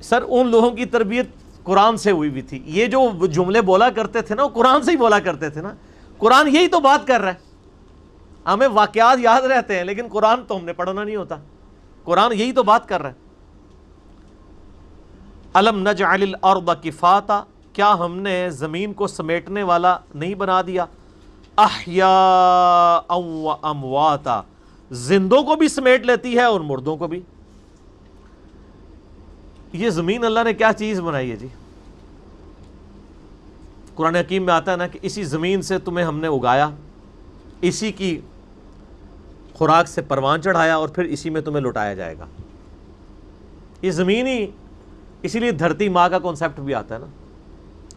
سر ان لوگوں کی تربیت قرآن سے ہوئی بھی تھی، یہ جو جملے بولا کرتے تھے نا وہ قرآن سے ہی بولا کرتے تھے نا، قرآن یہی تو بات کر رہا ہے۔ ہمیں واقعات یاد رہتے ہیں لیکن قرآن تو ہم نے پڑھنا نہیں ہوتا، قرآن یہی تو بات کر رہا ہے۔ الم نجعل الارض کفاتا، کیا ہم نے زمین کو سمیٹنے والا نہیں بنا دیا؟ احیاء و امواتا، زندوں کو بھی سمیٹ لیتی ہے اور مردوں کو بھی۔ یہ زمین اللہ نے کیا چیز بنائی ہے جی؟ قرآن حکیم میں آتا ہے نا کہ اسی زمین سے تمہیں ہم نے اگایا، اسی کی خوراک سے پروان چڑھایا، اور پھر اسی میں تمہیں لٹایا جائے گا۔ یہ زمین ہی، اسی لیے دھرتی ماں کا کنسیپٹ بھی آتا ہے نا۔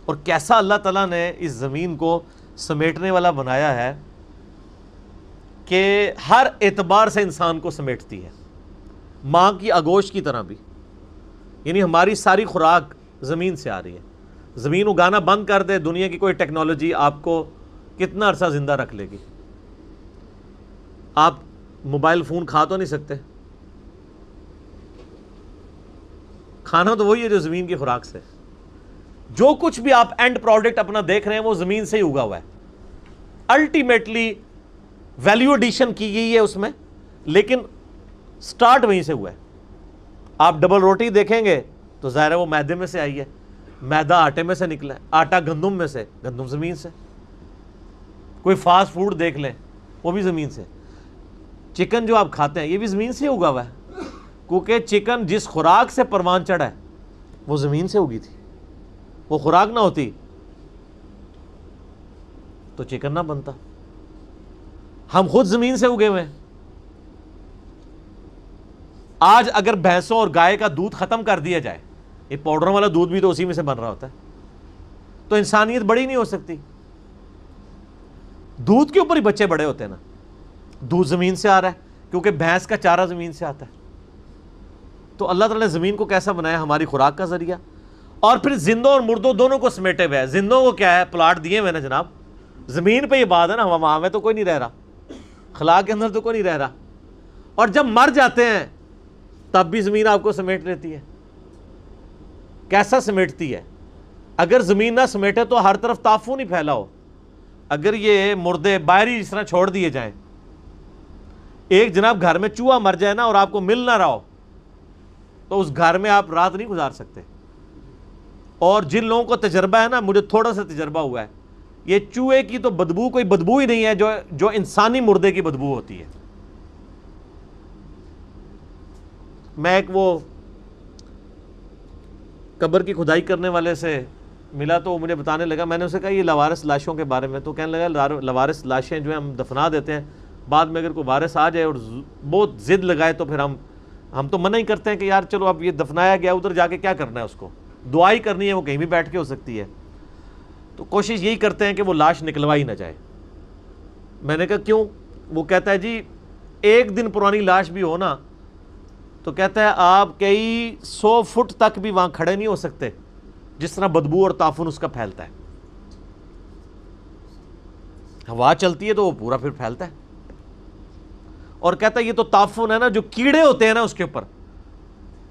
اور کیسا اللہ تعالیٰ نے اس زمین کو سمیٹنے والا بنایا ہے کہ ہر اعتبار سے انسان کو سمیٹتی ہے، ماں کی آگوش کی طرح بھی، یعنی ہماری ساری خوراک زمین سے آ رہی ہے۔ زمین اگانا بند کر دے دنیا کی کوئی ٹیکنالوجی، آپ کو کتنا عرصہ زندہ رکھ لے گی؟ آپ موبائل فون کھا تو نہیں سکتے، کھانا تو وہی ہے جو زمین کی خوراک سے۔ جو کچھ بھی آپ اینڈ پروڈکٹ اپنا دیکھ رہے ہیں وہ زمین سے ہی اگا ہوا ہے، الٹیمیٹلی ویلیو ایڈیشن کی گئی ہے اس میں، لیکن سٹارٹ وہیں سے ہوا ہے۔ آپ ڈبل روٹی دیکھیں گے تو ظاہر ہے وہ میدے میں سے آئی ہے، میدا آٹے میں سے نکلا ہے، آٹا گندم میں سے، گندم زمین سے۔ کوئی فاسٹ فوڈ دیکھ لیں وہ بھی زمین سے۔ چکن جو آپ کھاتے ہیں یہ بھی زمین سے اگا ہوا ہے، کیونکہ چکن جس خوراک سے پروان چڑھا ہے وہ زمین سے اگی تھی، وہ خوراک نہ ہوتی تو چکن نہ بنتا۔ ہم خود زمین سے اگے ہوئے ہیں۔ آج اگر بھینسوں اور گائے کا دودھ ختم کر دیا جائے، یہ پاؤڈر والا دودھ بھی تو اسی میں سے بن رہا ہوتا ہے، تو انسانیت بڑی نہیں ہو سکتی۔ دودھ کے اوپر ہی بچے بڑے ہوتے ہیں نا، دودھ زمین سے آ رہا ہے کیونکہ بھینس کا چارہ زمین سے آتا ہے۔ تو اللہ تعالیٰ نے زمین کو کیسا بنایا؟ ہماری خوراک کا ذریعہ، اور پھر زندوں اور مردوں دونوں کو سمیٹے ہوئے ہے۔ زندوں کو کیا ہے؟ پلاٹ دیے ہوئے نا جناب، زمین پہ یہ بات ہے نا، وہاں میں تو کوئی نہیں رہ رہا، خلا کے اندر تو کوئی نہیں رہ رہا، اور جب مر جاتے ہیں تب بھی زمین آپ کو سمیٹ لیتی ہے۔ کیسا سمیٹتی ہے؟ اگر زمین نہ سمیٹے تو ہر طرف تعفن ہی پھیلا ہو، اگر یہ مردے باہری اس طرح چھوڑ دیے جائیں، ایک جناب گھر میں چوہا مر جائے نا اور آپ کو مل نہ رہا ہو تو اس گھر میں آپ رات نہیں گزار سکتے۔ اور جن لوگوں کو تجربہ ہے نا، مجھے تھوڑا سا تجربہ ہوا ہے، یہ چوہے کی تو بدبو کوئی بدبو ہی نہیں ہے جو انسانی مردے کی بدبو ہوتی ہے۔ میں ایک وہ قبر کی کھدائی کرنے والے سے ملا تو وہ مجھے بتانے لگا، میں نے اسے کہا یہ لوارث لاشوں کے بارے میں، تو کہنے لگا لوارث لاشیں جو ہیں ہم دفنا دیتے ہیں، بعد میں اگر کوئی وارث آ جائے اور بہت ضد لگائے تو پھر ہم تو منع ہی کرتے ہیں کہ یار چلو اب یہ دفنایا گیا، ادھر جا کے کیا کرنا ہے، اس کو دعائی کرنی ہے، وہ کہیں بھی بیٹھ کے ہو سکتی ہے، تو کوشش یہی کرتے ہیں کہ وہ لاش نکلوائی نہ جائے۔ میں نے کہا کیوں؟ وہ کہتا ہے جی ایک دن پرانی لاش بھی ہو نا تو کہتا ہے آپ کئی 100 فٹ تک بھی وہاں کھڑے نہیں ہو سکتے، جس طرح بدبو اور تعفن اس کا پھیلتا ہے۔ ہوا چلتی ہے تو وہ پورا پھر پھیلتا ہے، اور کہتا ہے یہ تو تعفن ہے نا، جو کیڑے ہوتے ہیں نا اس کے اوپر،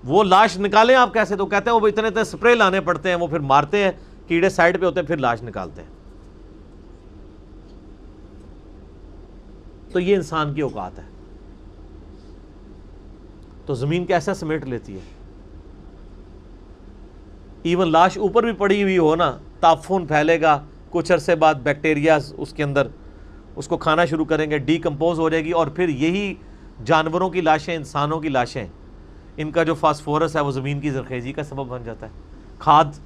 وہ لاش نکالیں آپ کیسے؟ تو کہتے ہیں وہ اتنے سپرے لانے پڑتے ہیں، وہ پھر مارتے ہیں، کیڑے سائڈ پہ ہوتے ہیں، پھر لاش نکالتے ہیں۔ تو یہ انسان کی اوقات ہے۔ تو زمین کیسا سمیٹ لیتی ہے؟ ایون لاش اوپر بھی پڑی ہوئی ہو نا، تعفن پھیلے گا، کچھ عرصے بعد بیکٹیریاز اس کے اندر اس کو کھانا شروع کریں گے، ڈی کمپوز ہو جائے گی، اور پھر یہی جانوروں کی لاشیں، انسانوں کی لاشیں، ان کا جو فاسفورس ہے وہ زمین کی زرخیزی کا سبب بن جاتا ہے، کھاد۔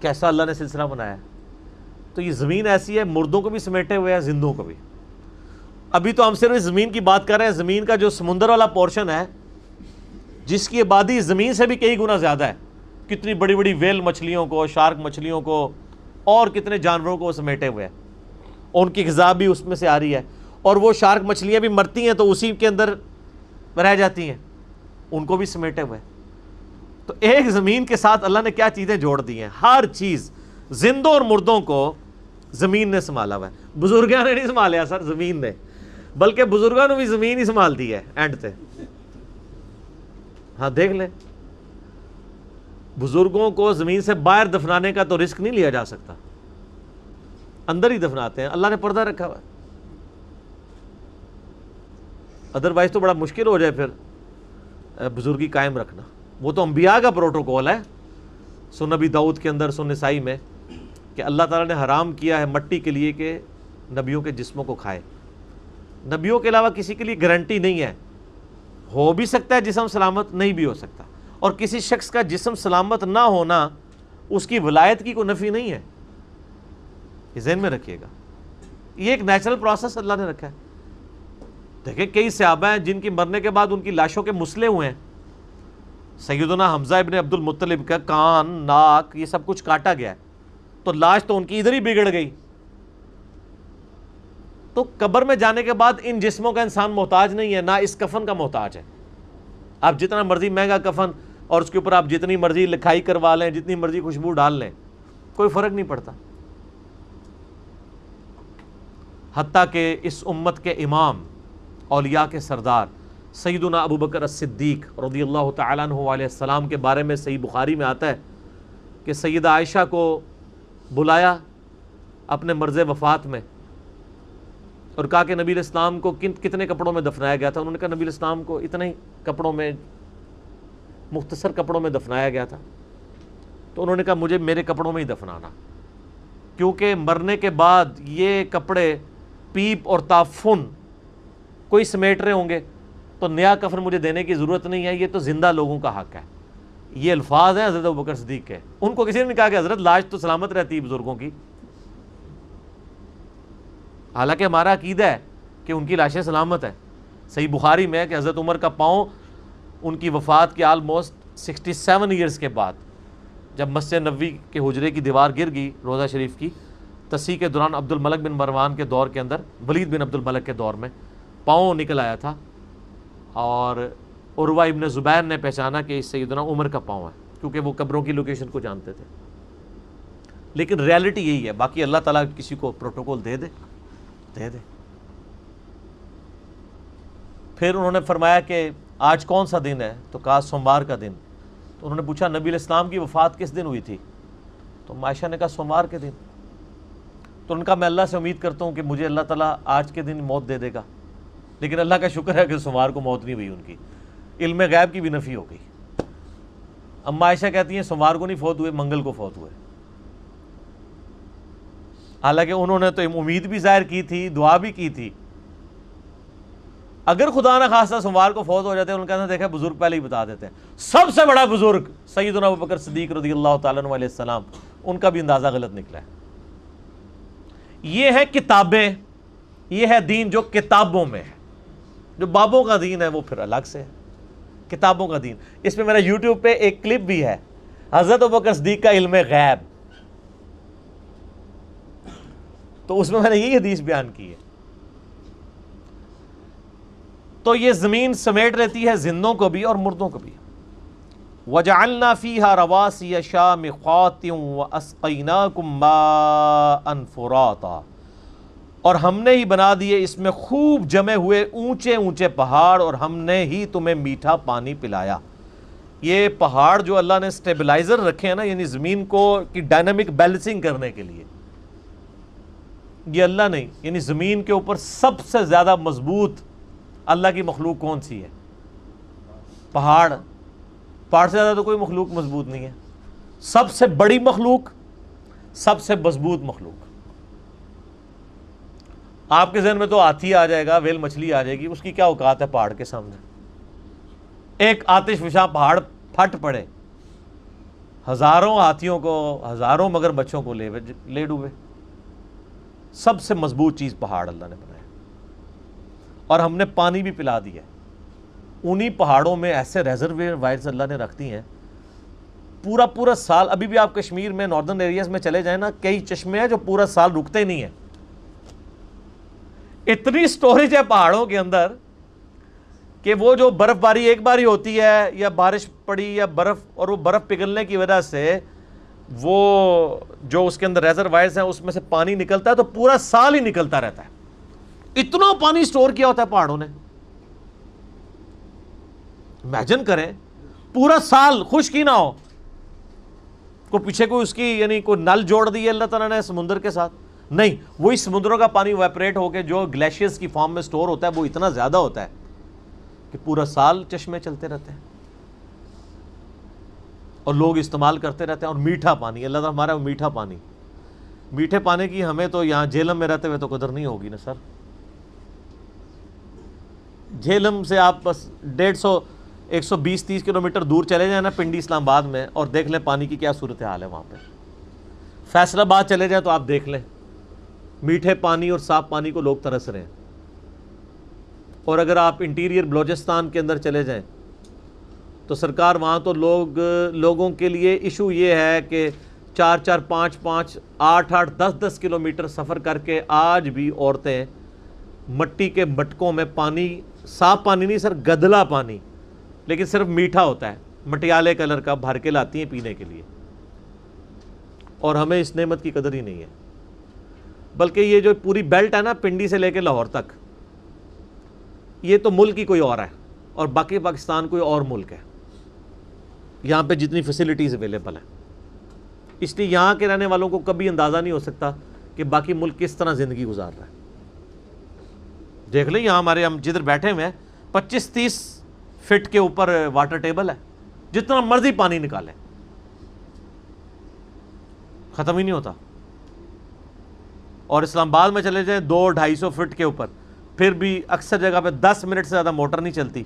کیسا اللہ نے سلسلہ بنایا ہے۔ تو یہ زمین ایسی ہے مردوں کو بھی سمیٹے ہوئے ہے زندوں کو بھی. ابھی تو ہم صرف اس زمین کی بات کر رہے ہیں. زمین کا جو سمندر والا پورشن ہے جس کی آبادی زمین سے بھی کئی گنا زیادہ ہے, کتنی بڑی بڑی ویل مچھلیوں کو, شارک مچھلیوں کو اور کتنے جانوروں کو سمیٹے ہوئے ہیں. ان کی غذا بھی اس میں سے آ رہی ہے, اور وہ شارک مچھلیاں بھی مرتی ہیں تو اسی کے اندر رہ جاتی ہیں, ان کو بھی سمیٹے ہوئے. تو ایک زمین کے ساتھ اللہ نے کیا چیزیں جوڑ دی ہیں, ہر چیز زندوں اور مردوں کو زمین نے سنبھالا ہوا ہے. بزرگوں نے نہیں سنبھالیا سر, زمین نے, بلکہ بزرگوں نے بھی زمین ہی سنبھال دی ہے اینڈ تے. ہاں دیکھ لیں, بزرگوں کو زمین سے باہر دفنانے کا تو رسک نہیں لیا جا سکتا, اندر ہی دفناتے ہیں. اللہ نے پردہ رکھا ہوا ہے, ادروائز تو بڑا مشکل ہو جائے پھر بزرگی قائم رکھنا. وہ تو انبیاء کا پروٹوکول ہے. سن نبی داؤد کے اندر, سن نسائی میں, کہ اللہ تعالیٰ نے حرام کیا ہے مٹی کے لیے کہ نبیوں کے جسموں کو کھائے. نبیوں کے علاوہ کسی کے لیے گارنٹی نہیں ہے, ہو بھی سکتا ہے جسم سلامت, نہیں بھی ہو سکتا. اور کسی شخص کا جسم سلامت نہ ہونا اس کی ولایت کی کوئی نفی نہیں ہے, یہ ذہن میں رکھیے گا. یہ ایک نیچرل پروسیس اللہ نے رکھا ہے. دیکھیں کئی صحابہ ہیں جن کی مرنے کے بعد ان کی لاشوں کے مسلے ہوئے ہیں. سیدنا حمزہ ابن عبد المطلب کا کان, ناک, یہ سب کچھ کاٹا گیا ہے, تو لاش تو ان کی ادھر ہی بگڑ گئی. تو قبر میں جانے کے بعد ان جسموں کا انسان محتاج نہیں ہے, نہ اس کفن کا محتاج ہے. آپ جتنا مرضی مہنگا کفن اور اس کے اوپر آپ جتنی مرضی لکھائی کروا لیں, جتنی مرضی خوشبو ڈال لیں, کوئی فرق نہیں پڑتا. حتیٰ کہ اس امت کے امام, اولیاء کے سردار سیدنا ابو بکر الصدیق رضی اللہ تعالیٰ عنہ علیہ السلام کے بارے میں صحیح بخاری میں آتا ہے کہ سیدہ عائشہ کو بلایا اپنے مرض وفات میں اور کہا کہ نبی الاسلام کو کتنے کپڑوں میں دفنایا گیا تھا. انہوں نے کہا نبی الاسلام کو اتنے ہی کپڑوں میں, مختصر کپڑوں میں دفنایا گیا تھا. تو انہوں نے کہا مجھے میرے کپڑوں میں ہی دفنانا, کیونکہ مرنے کے بعد یہ کپڑے پیپ اور تعفن کوئی سمیٹ رہے ہوں گے تو نیا کفن مجھے دینے کی ضرورت نہیں ہے, یہ تو زندہ لوگوں کا حق ہے. یہ الفاظ ہیں حضرت ابوبکر صدیق کے. ان کو کسی نے نہیں کہا کہ حضرت لاش تو سلامت رہتی ہے بزرگوں کی, حالانکہ ہمارا عقیدہ ہے کہ ان کی لاشیں سلامت ہیں. صحیح بخاری میں ہے کہ حضرت عمر کا پاؤں ان کی وفات کے آلموسٹ 67 ایئرز کے بعد, جب مسجد نبوی کے حجرے کی دیوار گر گئی روضہ شریف کی, تصحیح کے دوران عبد الملک بن مروان کے دور کے اندر, ولید بن عبد الملک کے دور میں پاؤں نکل آیا تھا, اور عروہ ابن زبیر نے پہچانا کہ اس سیدنا عمر کا پاؤں ہے, کیونکہ وہ قبروں کی لوکیشن کو جانتے تھے. لیکن ریالٹی یہی ہے. باقی اللہ تعالیٰ کسی کو پروٹوکول دے دے. پھر انہوں نے فرمایا کہ آج کون سا دن ہے, تو کہا سوموار کا دن. تو انہوں نے پوچھا نبی علیہ السلام کی وفات کس دن ہوئی تھی؟ تو عائشہ نے کہا سوموار کے دن. تو ان کا میں اللہ سے امید کرتا ہوں کہ مجھے اللہ تعالیٰ آج کے دن موت دے دے گا, لیکن اللہ کا شکر ہے کہ سوموار کو موت نہیں ہوئی ان کی. علم غیب کی بھی نفی ہو گئی. اما عائشہ کہتی ہیں سوموار کو نہیں فوت ہوئے, منگل کو فوت ہوئے. حالانکہ انہوں نے تو امید بھی ظاہر کی تھی, دعا بھی کی تھی. اگر خدا نہ خواستہ سوموار کو فوت ہو جاتے ہیں, انہوں نے کہا دیکھا بزرگ پہلے ہی بتا دیتے ہیں. سب سے بڑا بزرگ سیدنا ابو بکر صدیق رضی اللہ تعالیٰ عنہ علیہ السلام, ان کا بھی اندازہ غلط نکلا ہے. یہ ہے کتابیں, یہ ہے دین جو کتابوں میں ہے. جو بابوں کا دین ہے وہ پھر الگ سے ہے, کتابوں کا دین. اس پہ میرا یوٹیوب پہ ایک کلپ بھی ہے, حضرت ابو بکر صدیق کا علم غیب, تو اس میں نے یہی حدیث بیان کی ہے. تو یہ زمین سمیٹ رہتی ہے زندوں کو بھی اور مردوں کو بھی. وَجَعَلْنَا فِيهَا رَوَاسِيَ شَامِخَاتٍ وَأَسْقَيْنَاكُم مَّاءً فُرَاتًا, اور ہم نے ہی بنا دیے اس میں خوب جمے ہوئے اونچے اونچے پہاڑ, اور ہم نے ہی تمہیں میٹھا پانی پلایا. یہ پہاڑ جو اللہ نے سٹیبلائزر رکھے ہیں نا, یعنی زمین کو کی ڈائنامک بیلنسنگ کرنے کے لیے, یہ اللہ نہیں. یعنی زمین کے اوپر سب سے زیادہ مضبوط اللہ کی مخلوق کون سی ہے؟ پہاڑ. پہاڑ سے زیادہ تو کوئی مخلوق مضبوط نہیں ہے. سب سے بڑی مخلوق, سب سے مضبوط مخلوق. آپ کے ذہن میں تو ہاتھی آ جائے گا, ویل مچھلی آ جائے گی, اس کی کیا اوقات ہے پہاڑ کے سامنے؟ ایک آتش فشاں پہاڑ پھٹ پڑے, ہزاروں ہاتھیوں کو, ہزاروں مگر بچوں کو لے ڈوبے. سب سے مضبوط چیز پہاڑ اللہ نے بنایا، اور ہم نے پانی بھی پلا دیا ہے۔ انہی پہاڑوں میں ایسے ریزروائرز اللہ نے رکھ دی ہیں، پورا سال۔ ابھی بھی آپ کشمیر میں ناردرن ایریاز میں چلے جائیں نا، کئی چشمے ہیں جو پورا سال رکتے نہیں ہیں، اتنی سٹوریج ہے پہاڑوں کے اندر کہ وہ جو برف باری ایک باری ہوتی ہے یا بارش پڑی یا برف، اور وہ برف پگھلنے کی وجہ سے وہ جو اس کے اندر ریزروائرز ہیں اس میں سے پانی نکلتا ہے تو پورا سال ہی نکلتا رہتا ہے۔ اتنا پانی سٹور کیا ہوتا ہے پہاڑوں نے، امیجن کریں پورا سال خشک ہی نہ ہو، کو پیچھے کوئی اس کی یعنی کوئی نل جوڑ دی ہے اللہ تعالیٰ نے سمندر کے ساتھ؟ نہیں، وہی سمندروں کا پانی ویپریٹ ہو کے جو گلیشیئرز کی فارم میں سٹور ہوتا ہے وہ اتنا زیادہ ہوتا ہے کہ پورا سال چشمے چلتے رہتے ہیں اور لوگ استعمال کرتے رہتے ہیں۔ اور میٹھا پانی، اللہ تعالیٰ ہمارا میٹھا پانی، میٹھے پانی کی ہمیں تو یہاں جہلم میں رہتے ہوئے تو قدر نہیں ہوگی نا سر۔ جہلم سے آپ بس 120-120-130 کلومیٹر دور چلے جائیں نا پنڈی اسلام آباد میں، اور دیکھ لیں پانی کی کیا صورتحال ہے وہاں پہ۔ فیصل آباد چلے جائیں تو آپ دیکھ لیں میٹھے پانی اور صاف پانی کو لوگ ترس رہے ہیں۔ اور اگر آپ انٹیریئر بلوچستان کے اندر چلے جائیں تو سرکار وہاں تو لوگوں کے لیے ایشو یہ ہے کہ 4-4 5-5 8-8 10-10 کلومیٹر سفر کر کے آج بھی عورتیں مٹی کے مٹکوں میں پانی، صاف پانی نہیں سر، گدلا پانی، لیکن صرف میٹھا ہوتا ہے، مٹیالے کلر کا بھر کے لاتی ہیں پینے کے لیے۔ اور ہمیں اس نعمت کی قدر ہی نہیں ہے، بلکہ یہ جو پوری بیلٹ ہے نا پنڈی سے لے کے لاہور تک، یہ تو ملک ہی کوئی اور ہے، اور باقی پاکستان کوئی اور ملک ہے یہاں پہ جتنی فیسلٹیز اویلیبل ہیں۔ اس لیے یہاں کے رہنے والوں کو کبھی اندازہ نہیں ہو سکتا کہ باقی ملک کس طرح زندگی گزار رہا ہے۔ دیکھ لیں یہاں ہمارے، ہم جدھر بیٹھے ہوئے ہیں 25-30 فٹ کے اوپر واٹر ٹیبل ہے، جتنا مرضی پانی نکالیں ختم ہی نہیں ہوتا۔ اور اسلام آباد میں چلے جائیں 200-250 فٹ کے اوپر، پھر بھی اکثر جگہ پہ 10 منٹ سے زیادہ موٹر نہیں چلتی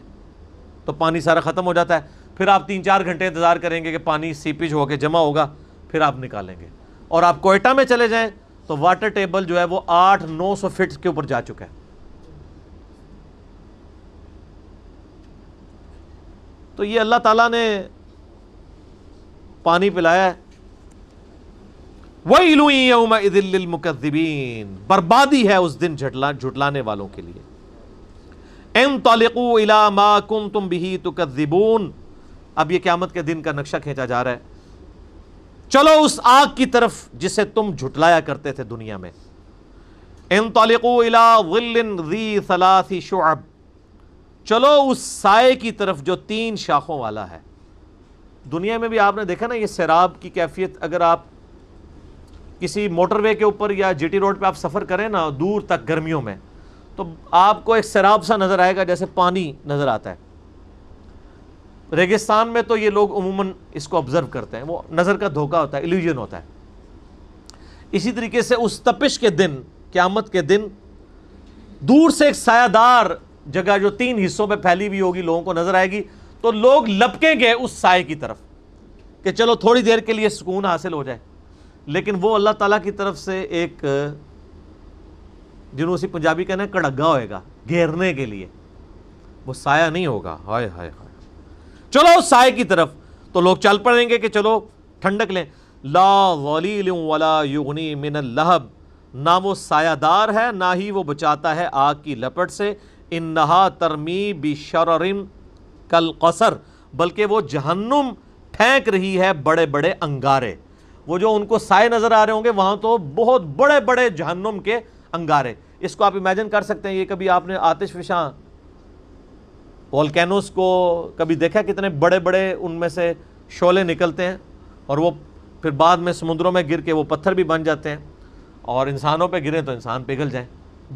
تو پانی سارا ختم ہو جاتا ہے۔ پھر آپ 3-4 گھنٹے انتظار کریں گے کہ پانی سیپیج ہو کے جمع ہوگا، پھر آپ نکالیں گے۔ اور آپ کوئٹہ میں چلے جائیں تو واٹر ٹیبل جو ہے وہ 800-900 فٹ کے اوپر جا چکا ہے۔ تو یہ اللہ تعالیٰ نے پانی پلایا ہے۔ وَيْلٌ يَوْمَئِذٍ لِّلْمُكَذِّبِينَ، بربادی ہے اس دن جھٹلانے والوں کے لیے۔ انطلقوا إِلَى مَا كُنتُم بِهِ تُكَذِّبُونَ، اب یہ قیامت کے دن کا نقشہ کھینچا جا رہا ہے۔ چلو اس آگ کی طرف جسے تم جھٹلایا کرتے تھے دنیا میں۔ انطلقوا إِلَى ظِلٍّ ذِي 3 شُعَبٍ، چلو اس سائے کی طرف جو 3 شاخوں والا ہے۔ دنیا میں بھی آپ نے دیکھا نا یہ سیراب کی کیفیت، اگر آپ کسی موٹر وے کے اوپر یا جی ٹی روڈ پہ آپ سفر کریں نا دور تک گرمیوں میں، تو آپ کو ایک سیراب سا نظر آئے گا جیسے پانی نظر آتا ہے۔ ریگستان میں تو یہ لوگ عموماً اس کو آبزرو کرتے ہیں، وہ نظر کا دھوکہ ہوتا ہے، ایلیوژن ہوتا ہے۔ اسی طریقے سے اس تپش کے دن، قیامت کے دن، دور سے ایک سایہ دار جگہ جو 3 حصوں میں پھیلی ہوئی ہوگی لوگوں کو نظر آئے گی، تو لوگ لپکیں گے اس سائے کی طرف کہ چلو تھوڑی دیر کے لیے سکون حاصل ہو جائے۔ لیکن وہ اللہ تعالیٰ کی طرف سے ایک جنہوں سے پنجابی کہنا ہے کڑگا ہوئے گا گھیرنے کے لیے، وہ سایہ نہیں ہوگا۔ ہائے ہائے ہائے، چلو اس سائے کی طرف، تو لوگ چل پڑیں گے کہ چلو ٹھنڈک لیں۔ لا ظلیل ولا یغنی من اللہب، نہ وہ سایہ دار ہے نہ ہی وہ بچاتا ہے آگ کی لپٹ سے۔ انہا ترمی بشرر کالقصر، بلکہ وہ جہنم پھینک رہی ہے بڑے بڑے انگارے۔ وہ جو ان کو سائے نظر آ رہے ہوں گے وہاں تو بہت بڑے بڑے جہنم کے انگارے۔ اس کو آپ امیجن کر سکتے ہیں، یہ کبھی آپ نے آتش فشاں والکینوز کو کبھی دیکھا کتنے بڑے بڑے ان میں سے شعلے نکلتے ہیں، اور وہ پھر بعد میں سمندروں میں گر کے وہ پتھر بھی بن جاتے ہیں، اور انسانوں پہ گریں تو انسان پگھل جائیں۔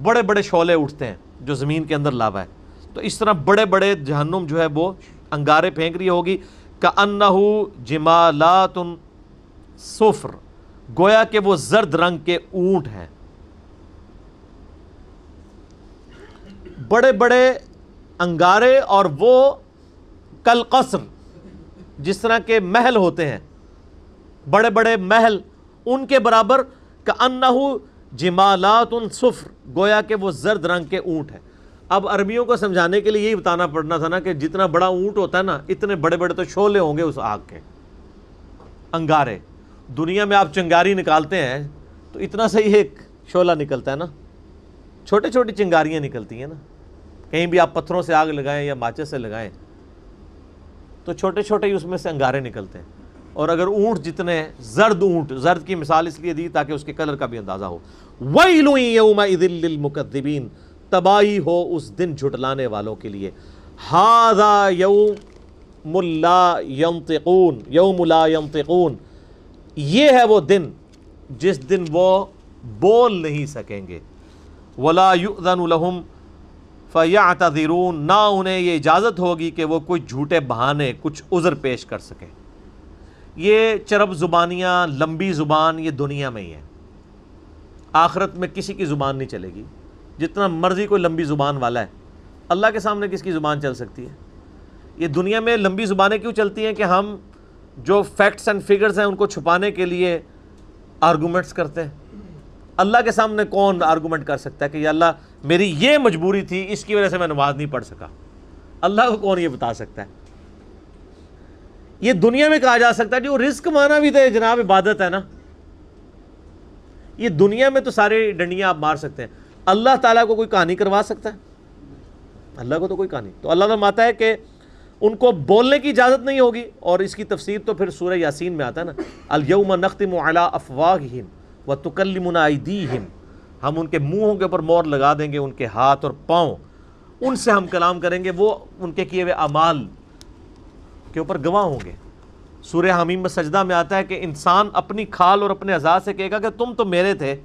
بڑے بڑے شعلے اٹھتے ہیں جو زمین کے اندر لاوا ہے۔ تو اس طرح بڑے بڑے جہنم جو ہے وہ انگارے پھینک رہی ہوگی۔ کأنہ جمالات صفر، گویا کہ وہ زرد رنگ کے اونٹ ہیں۔ بڑے بڑے انگارے، اور وہ کالقصر، جس طرح کے محل ہوتے ہیں، بڑے بڑے محل ان کے برابر۔ کأنہ جمالات صفر، گویا کہ وہ زرد رنگ کے اونٹ ہیں۔ اب عربیوں کو سمجھانے کے لیے یہی بتانا پڑنا تھا نا کہ جتنا بڑا اونٹ ہوتا ہے نا، اتنے بڑے بڑے تو شعلے ہوں گے اس آگ کے، انگارے۔ دنیا میں آپ چنگاری نکالتے ہیں تو اتنا صحیح ایک شعلہ نکلتا ہے نا، چھوٹی چھوٹی چنگاریاں نکلتی ہیں نا، کہیں بھی آپ پتھروں سے آگ لگائیں یا ماچس سے لگائیں تو چھوٹے چھوٹے ہی اس میں سے انگارے نکلتے ہیں۔ اور اگر اونٹ جتنے، زرد اونٹ، زرد کی مثال اس لیے دی تاکہ اس کے کلر کا بھی اندازہ ہو۔ وَيْلٌ يَوْمَئِذٍ لِّلْمُكَذِّبِينَ، تباہی ہو اس دن جھٹلانے والوں کے لیے۔ هَذَا يَوْمُ لَا يَنطِقُونَ، یوم لا ينطقون، یہ ہے وہ دن جس دن وہ بول نہیں سکیں گے۔ وَلَا يُؤْذَنُ لَهُمْ فَيَعْتَذِرُونَ، نہ انہیں یہ اجازت ہوگی کہ وہ کوئی جھوٹے بہانے، کچھ عذر پیش کر سکیں۔ یہ چرب زبانیاں، لمبی زبان، یہ دنیا میں ہی ہے، آخرت میں کسی کی زبان نہیں چلے گی۔ جتنا مرضی کوئی لمبی زبان والا ہے، اللہ کے سامنے کس کی زبان چل سکتی ہے؟ یہ دنیا میں لمبی زبانیں کیوں چلتی ہیں کہ ہم جو فیکٹس اینڈ فگرز ہیں ان کو چھپانے کے لیے آرگومنٹس کرتے ہیں۔ اللہ کے سامنے کون آرگومنٹ کر سکتا ہے کہ یا اللہ میری یہ مجبوری تھی، اس کی وجہ سے میں نماز نہیں پڑھ سکا؟ اللہ کو کون یہ بتا سکتا ہے؟ یہ دنیا میں کہا جا سکتا ہے جو رزق مانا بھی تو جناب عبادت ہے نا۔ یہ دنیا میں تو سارے ڈنڈیاں آپ مار سکتے ہیں، اللہ تعالیٰ کو کوئی کہانی کروا سکتا ہے؟ اللہ کو تو کوئی کہانی۔ تو اللہ فرماتا ہے کہ ان کو بولنے کی اجازت نہیں ہوگی، اور اس کی تفسیر تو پھر سورہ یاسین میں آتا ہے نا، الیوم نختم علی افواہہم وتکلمنا ایدیہم، ہم ان کے منہوں کے اوپر مہر لگا دیں گے، ان کے ہاتھ اور پاؤں، ان سے ہم کلام کریں گے، وہ ان کے کیے ہوئے اعمال کے اوپر گواہ ہوں گے۔ سورہ حمیم میں سجدہ میں آتا ہے کہ انسان اپنی کھال اور اپنے اعضاء سے کہے گا کہ تم تو میرے تھے،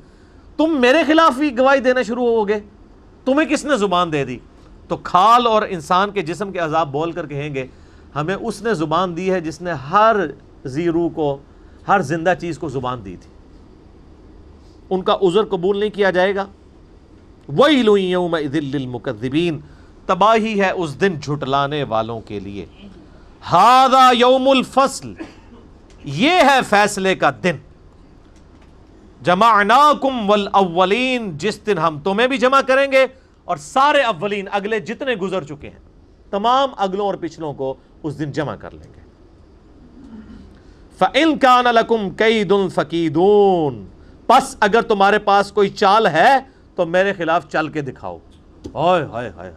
تم میرے خلاف ہی گواہی دینا شروع ہو گے، تمہیں کس نے زبان دے دی؟ تو کھال اور انسان کے جسم کے اعضاء بول کر کہیں گے ہمیں اس نے زبان دی ہے جس نے ہر ذی روح کو، ہر زندہ چیز کو زبان دی تھی۔ ان کا عذر قبول نہیں کیا جائے گا۔ وَيْلٌ يَوْمَئِذٍ لِّلْمُكَذِّبِينَ، تباہی ہے اس دن جھٹلانے والوں کے لیے۔ هَذَا يَوْمُ الْفَصْلِ، یہ ہے فیصلے کا دن۔ جَمَعْنَاكُمْ وَالْأَوَّلِينَ، جس دن ہم تمہیں بھی جمع کریں گے اور سارے اولین، اگلے جتنے گزر چکے ہیں تمام اگلوں اور پچھلوں کو اس دن جمع کر لیں گے۔ فَإِن كَانَ لَكُمْ كَيْدٌ فَكِيدُونَ، پس اگر تمہارے پاس کوئی چال ہے تو میرے خلاف چل کے دکھاؤ۔ ہائے ہائے ہائے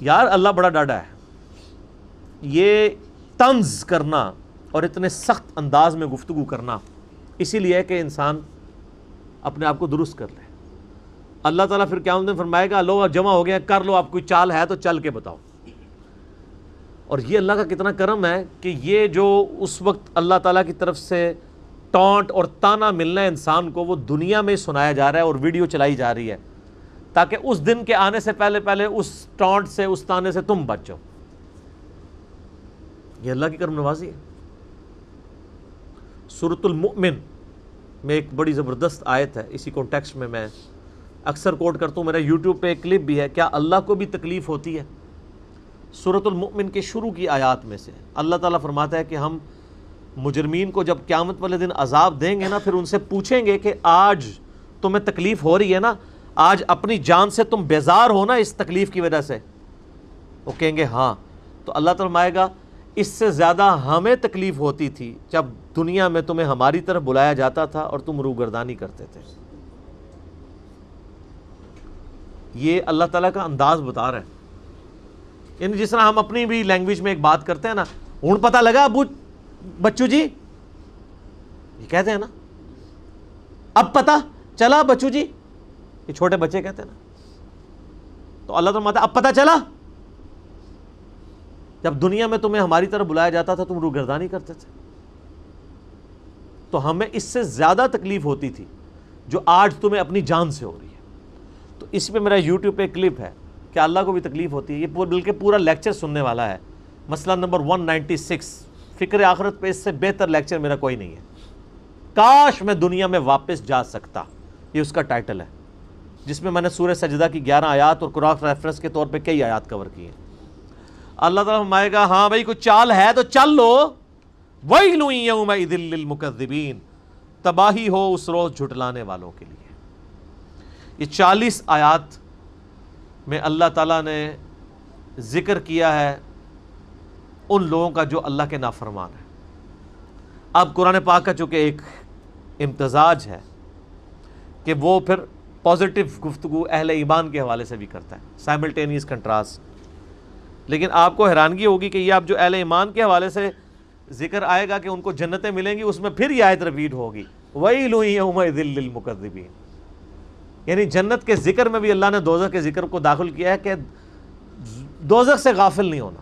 یار، اللہ بڑا ڈاڈا ہے۔ یہ طنز کرنا اور اتنے سخت انداز میں گفتگو کرنا اسی لیے ہے کہ انسان اپنے آپ کو درست کر لے۔ اللہ تعالیٰ پھر قیامت میں فرمائے گا لو جمع ہو گیا، کر لو، آپ کوئی چال ہے تو چل کے بتاؤ۔ اور یہ اللہ کا کتنا کرم ہے کہ یہ جو اس وقت اللہ تعالیٰ کی طرف سے ٹانٹ اور تانا ملنا ہے انسان کو، وہ دنیا میں سنایا جا رہا ہے اور ویڈیو چلائی جا رہی ہے تاکہ اس دن کے آنے سے پہلے پہلے اس ٹانٹ سے، اس تانے سے تم بچ جاؤ۔ یہ اللہ کی کرم نوازی ہے۔ سورۃ المؤمن میں ایک بڑی زبردست آیت ہے، اسی کانٹیکسٹ میں اکثر کوٹ کرتا ہوں، میرا یوٹیوب پہ ایک کلپ بھی ہے، کیا اللہ کو بھی تکلیف ہوتی ہے؟ سورۃ المؤمن کے شروع کی آیات میں سے اللہ تعالیٰ فرماتا ہے کہ ہم مجرمین کو جب قیامت والے دن عذاب دیں گے نا، پھر ان سے پوچھیں گے کہ آج تمہیں تکلیف ہو رہی ہے نا، آج اپنی جان سے تم بیزار ہو نا اس تکلیف کی وجہ سے؟ وہ کہیں گے ہاں۔ تو اللہ تعالیٰ فرمائے گا اس سے زیادہ ہمیں تکلیف ہوتی تھی جب دنیا میں تمہیں ہماری طرف بلایا جاتا تھا اور تم روگردانی کرتے تھے۔ یہ اللہ تعالیٰ کا انداز بتا رہا ہے، یعنی جس طرح ہم اپنی بھی لینگویج میں ایک بات کرتے ہیں نا، ہن پتہ لگا ابو بچو جی، یہ کہتے ہیں نا، اب پتہ چلا بچو جی، یہ چھوٹے بچے کہتے ہیں نا۔ تو اللہ تعالیٰ اب پتہ چلا، جب دنیا میں تمہیں ہماری طرف بلایا جاتا تھا تم روگردانی کرتے تھے، تو ہمیں اس سے زیادہ تکلیف ہوتی تھی جو آج تمہیں اپنی جان سے ہو رہی ہے۔ تو اس پہ میرا یوٹیوب پہ کلپ ہے کہ اللہ کو بھی تکلیف ہوتی ہے، یہ بلکہ پورا لیکچر سننے والا ہے، مسئلہ نمبر 196، فکر آخرت پہ اس سے بہتر لیکچر میرا کوئی نہیں ہے۔ کاش میں دنیا میں واپس جا سکتا، یہ اس کا ٹائٹل ہے، جس میں نے سورہ سجدہ کی 11 آیات اور کراس ریفرنس کے طور پہ کئی آیات کور کی ہیں۔ اللہ تعالیٰ فرمائے گا ہاں بھائی کوئی چال ہے تو چل لو۔ وَيْلٌ يَوْمَئِذٍ لِّلْمُكَذِّبِينَ، تباہی ہو اس روز جھٹلانے والوں کے لیے۔ یہ 40 آیات میں اللہ تعالیٰ نے ذکر کیا ہے ان لوگوں کا جو اللہ کے نافرمان ہیں۔ اب قرآن پاک کا چونکہ ایک امتزاج ہے کہ وہ پھر پازیٹیو گفتگو اہل ایمان کے حوالے سے بھی کرتا ہے، سائملٹینیس کنٹراسٹ، لیکن آپ کو حیرانگی ہوگی کہ یہ اب جو اہل ایمان کے حوالے سے ذکر آئے گا کہ ان کو جنتیں ملیں گی، اس میں پھر یہ آیت ریپیٹ ہوگی، وَيْلٌ يَوْمَئِذٍ لِّلْمُكَذِّبِينَ۔ یعنی جنت کے ذکر میں بھی اللہ نے دوزخ کے ذکر کو داخل کیا ہے کہ دوزخ سے غافل نہیں ہونا۔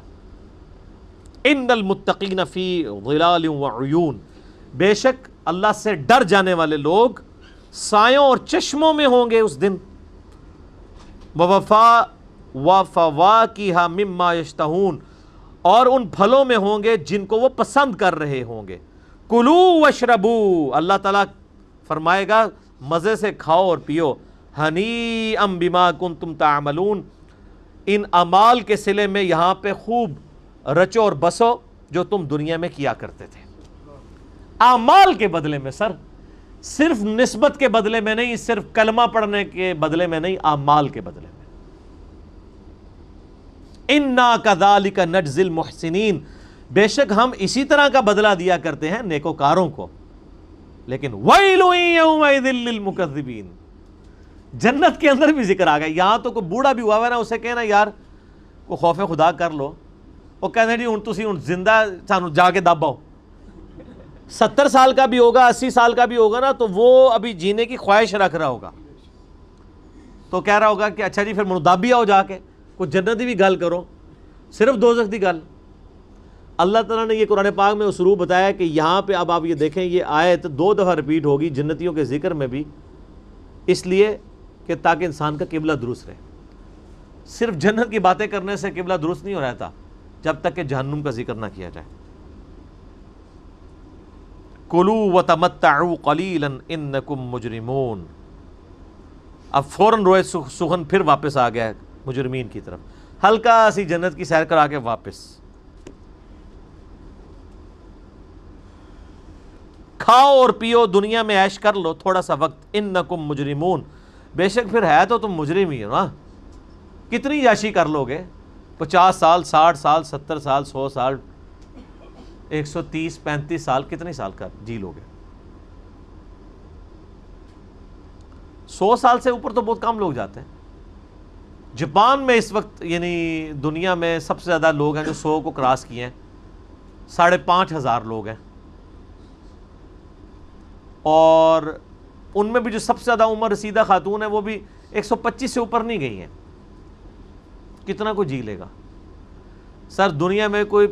ان المتقین فی ظلال وعیون، بے شک اللہ سے ڈر جانے والے لوگ سایوں اور چشموں میں ہوں گے اس دن۔ وفواکہ مما یشتہون، اور ان پھلوں میں ہوں گے جن کو وہ پسند کر رہے ہوں گے۔ کلو واشربو، اللہ تعالیٰ فرمائے گا مزے سے کھاؤ اور پیو۔ ہنیئا بما کنتم تعملون، ان اعمال کے صلے میں یہاں پہ خوب رچو اور بسو جو تم دنیا میں کیا کرتے تھے۔ اعمال کے بدلے میں سر، صرف نسبت کے بدلے میں نہیں، صرف کلمہ پڑھنے کے بدلے میں نہیں، اعمال کے بدلے میں۔ اِنَّا كَذَلِكَ نَجْزِي الْمُحْسِنِينَ، بے شک ہم اسی طرح کا بدلہ دیا کرتے ہیں نیکوکاروں کو۔ لیکن وَيْلٌ يَوْمَئِذٍ لِّلْمُكَذِّبِينَ، جنت کے اندر بھی ذکر آ گیا۔ یہاں تو کوئی بوڑھا بھی ہوا ہے نا، اسے کہنا یار کو خوف خدا کر لو، وہ کہتے جی ہن تسی ہن زندہ سانو جا کے دباؤ۔ 70 سال کا بھی ہوگا، 80 سال کا بھی ہوگا نا، تو وہ ابھی جینے کی خواہش رکھ رہا ہوگا، تو کہہ رہا ہوگا کہ اچھا جی پھر منودابی آؤ، جا کے کوئی جنتی بھی گل کرو، صرف دوزخ دی گل۔ اللہ تعالیٰ نے یہ قرآن پاک میں اسلوب بتایا کہ یہاں پہ اب آپ یہ دیکھیں، یہ آیت 2 دفعہ ریپیٹ ہوگی جنتیوں کے ذکر میں بھی، اس لیے کہ تاکہ انسان کا قبلہ درست رہے۔ صرف جنت کی باتیں کرنے سے قبلہ درست نہیں ہو رہتا جب تک کہ جہنم کا ذکر نہ کیا جائے۔ کلوا وتمتعوا قلیلا انکم مجرمون، اب فوراً روئے سخن پھر واپس آ گیا مجرمین کی طرف، ہلکا سی جنت کی سیر کرا کے واپس۔ کھاؤ اور پیو، دنیا میں عیش کر لو تھوڑا سا وقت، انکم مجرمون، بے شک پھر ہے تو تم مجرم ہی ہو نا۔ کتنی عیاشی کر لو گے؟ 50 سال، 60 سال، 70 سال، 100 سال، 130 35 سال، کتنے سال کا جی لو گے؟ 100 سال سے اوپر تو بہت کم لوگ جاتے ہیں۔ جاپان میں اس وقت یعنی دنیا میں سب سے زیادہ لوگ ہیں جو 100 کو کراس کیے ہیں، 5,500 لوگ ہیں، اور ان میں بھی جو سب سے زیادہ عمر رسیدہ خاتون ہے وہ بھی 125 سے اوپر نہیں گئی ہیں۔ کتنا کوئی جی لے گا؟ سر دنیا میں کوئی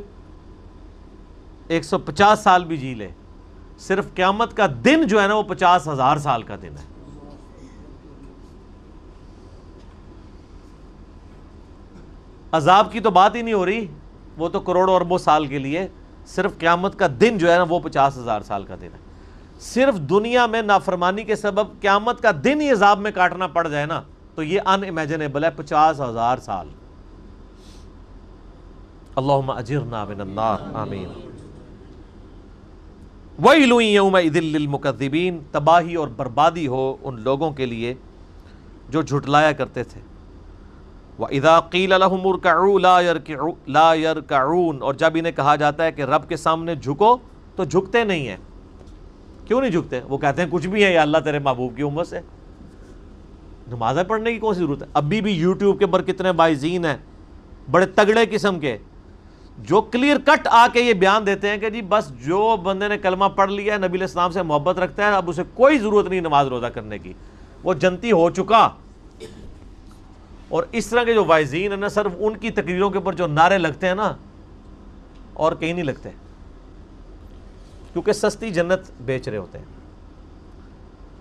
150 سال بھی جی لے، صرف قیامت کا دن جو ہے نا وہ 50,000 سال کا دن ہے۔ عذاب کی تو بات ہی نہیں ہو رہی، وہ تو کروڑوں اربوں سال کے لیے، صرف قیامت کا دن جو ہے نا وہ 50,000 سال کا دن ہے۔ صرف دنیا میں نافرمانی کے سبب قیامت کا دن ہی عذاب میں کاٹنا پڑ جائے نا تو یہ ان امیجنیبل ہے، 50,000 سال۔ اللہم اجرنا من النار، آمین۔ وَيْلٌ يَوْمَئِذٍ لِّلْمُكَذِّبِينَ، تباہی اور بربادی ہو ان لوگوں کے لیے جو جھٹلایا کرتے تھے۔ وَإِذَا قِيلَ لَهُمُ ارْكَعُوا لَا يَرْكَعُونَ، اور جب انہیں کہا جاتا ہے کہ رب کے سامنے جھکو تو جھکتے نہیں ہیں۔ کیوں نہیں جھکتے؟ وہ کہتے ہیں کچھ بھی ہے یا اللہ تیرے محبوب کی امت سے، نمازیں پڑھنے کی کون سی ضرورت ہے؟ ابھی بھی یوٹیوب کے اوپر کتنے بائزین ہیں بڑے تگڑے قسم کے جو کلیئر کٹ آ کے یہ بیان دیتے ہیں کہ جی بس جو بندے نے کلمہ پڑھ لیا ہے، نبی علیہ السلام سے محبت رکھتا ہے، اب اسے کوئی ضرورت نہیں نماز روزہ کرنے کی، وہ جنتی ہو چکا۔ اور اس طرح کے جو وائزین ہیں نا، صرف ان کی تقریروں کے اوپر جو نعرے لگتے ہیں نا، اور کہیں نہیں لگتے، کیونکہ سستی جنت بیچ رہے ہوتے ہیں۔